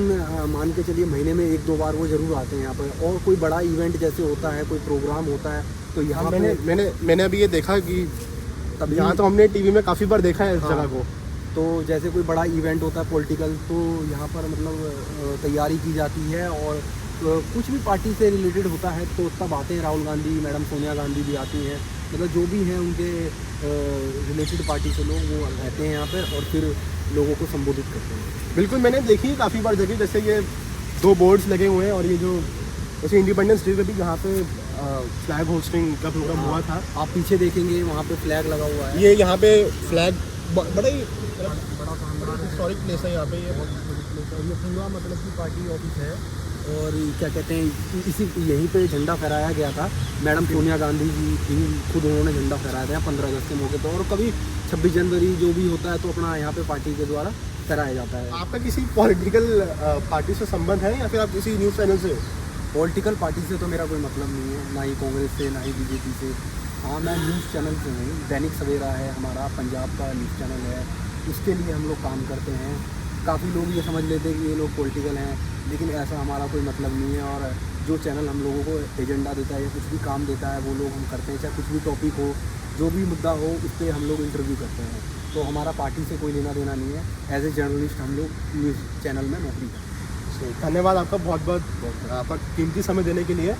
मान के चलिए महीने में 1-2 बार वो ज़रूर आते हैं यहाँ पर। और कोई बड़ा इवेंट जैसे होता है, कोई प्रोग्राम होता है, तो यहाँ मैंने अभी ये देखा कि तब यहाँ तो हमने टीवी में काफ़ी बार देखा है इस जगह को। तो जैसे कोई बड़ा इवेंट होता है पॉलिटिकल, तो यहाँ पर मतलब तैयारी की जाती है और कुछ भी पार्टी से रिलेटेड होता है तो तब आते हैं राहुल गांधी, मैडम सोनिया गांधी भी आती हैं, मतलब जो भी हैं उनके रिलेटेड पार्टी से लोग वो रहते हैं यहाँ पर और फिर लोगों को संबोधित करते हैं। बिल्कुल, मैंने देखी काफ़ी बार जगह, जैसे ये 2 बोर्ड्स लगे हुए हैं और ये जो जैसे इंडिपेंडेंस डे पे भी यहाँ पे फ्लैग होस्टिंग का प्रोग्राम हुआ था, आप पीछे देखेंगे वहाँ पे फ्लैग लगा हुआ है। ये यहाँ पे फ्लैग बड़ा ही हिस्टोरिक प्लेस है यहाँ पे। ये पूरा मतलब की पार्टी ऑफिस है और क्या कहते हैं इसी यहीं पे झंडा फहराया गया था। मैडम सोनिया गांधी जी खुद उन्होंने झंडा फहराया था 15 अगस्त के मौके पर, और कभी 26 जनवरी जो भी होता है तो अपना यहाँ पे पार्टी के द्वारा फहराया जाता है। आपका किसी पॉलिटिकल पार्टी से संबंध है या फिर आप किसी न्यूज़ चैनल से? पॉलिटिकल पार्टी से तो मेरा कोई मतलब नहीं है, ना ही कांग्रेस से ना ही बीजेपी से। हाँ, मैं न्यूज़ चैनल से हूँ, दैनिक सवेरा है हमारा, पंजाब का न्यूज़ चैनल है, उसके लिए हम लोग काम करते हैं। काफ़ी लोग ये समझ लेते हैं कि ये लोग पॉलिटिकल हैं, लेकिन ऐसा हमारा कोई मतलब नहीं है। और जो चैनल हम लोगों को एजेंडा देता है या कुछ भी काम देता है वो लोग हम करते हैं, चाहे कुछ भी टॉपिक हो, जो भी मुद्दा हो, उस पर हम लोग इंटरव्यू करते हैं। तो हमारा पार्टी से कोई लेना देना नहीं है। एज ए जर्नलिस्ट हम लोग न्यूज़ चैनल में नौकरी करते हैं। धन्यवाद आपका, बहुत बहुत आपका कीमती समय देने के लिए।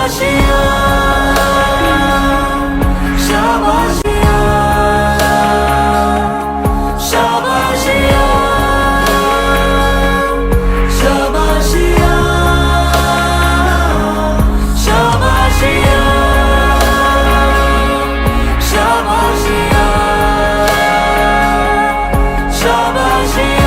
शाबाशिया शाबाशिया शाबाशिया शाबाशिया शाबाशिया शाबाशिया शाबाशिया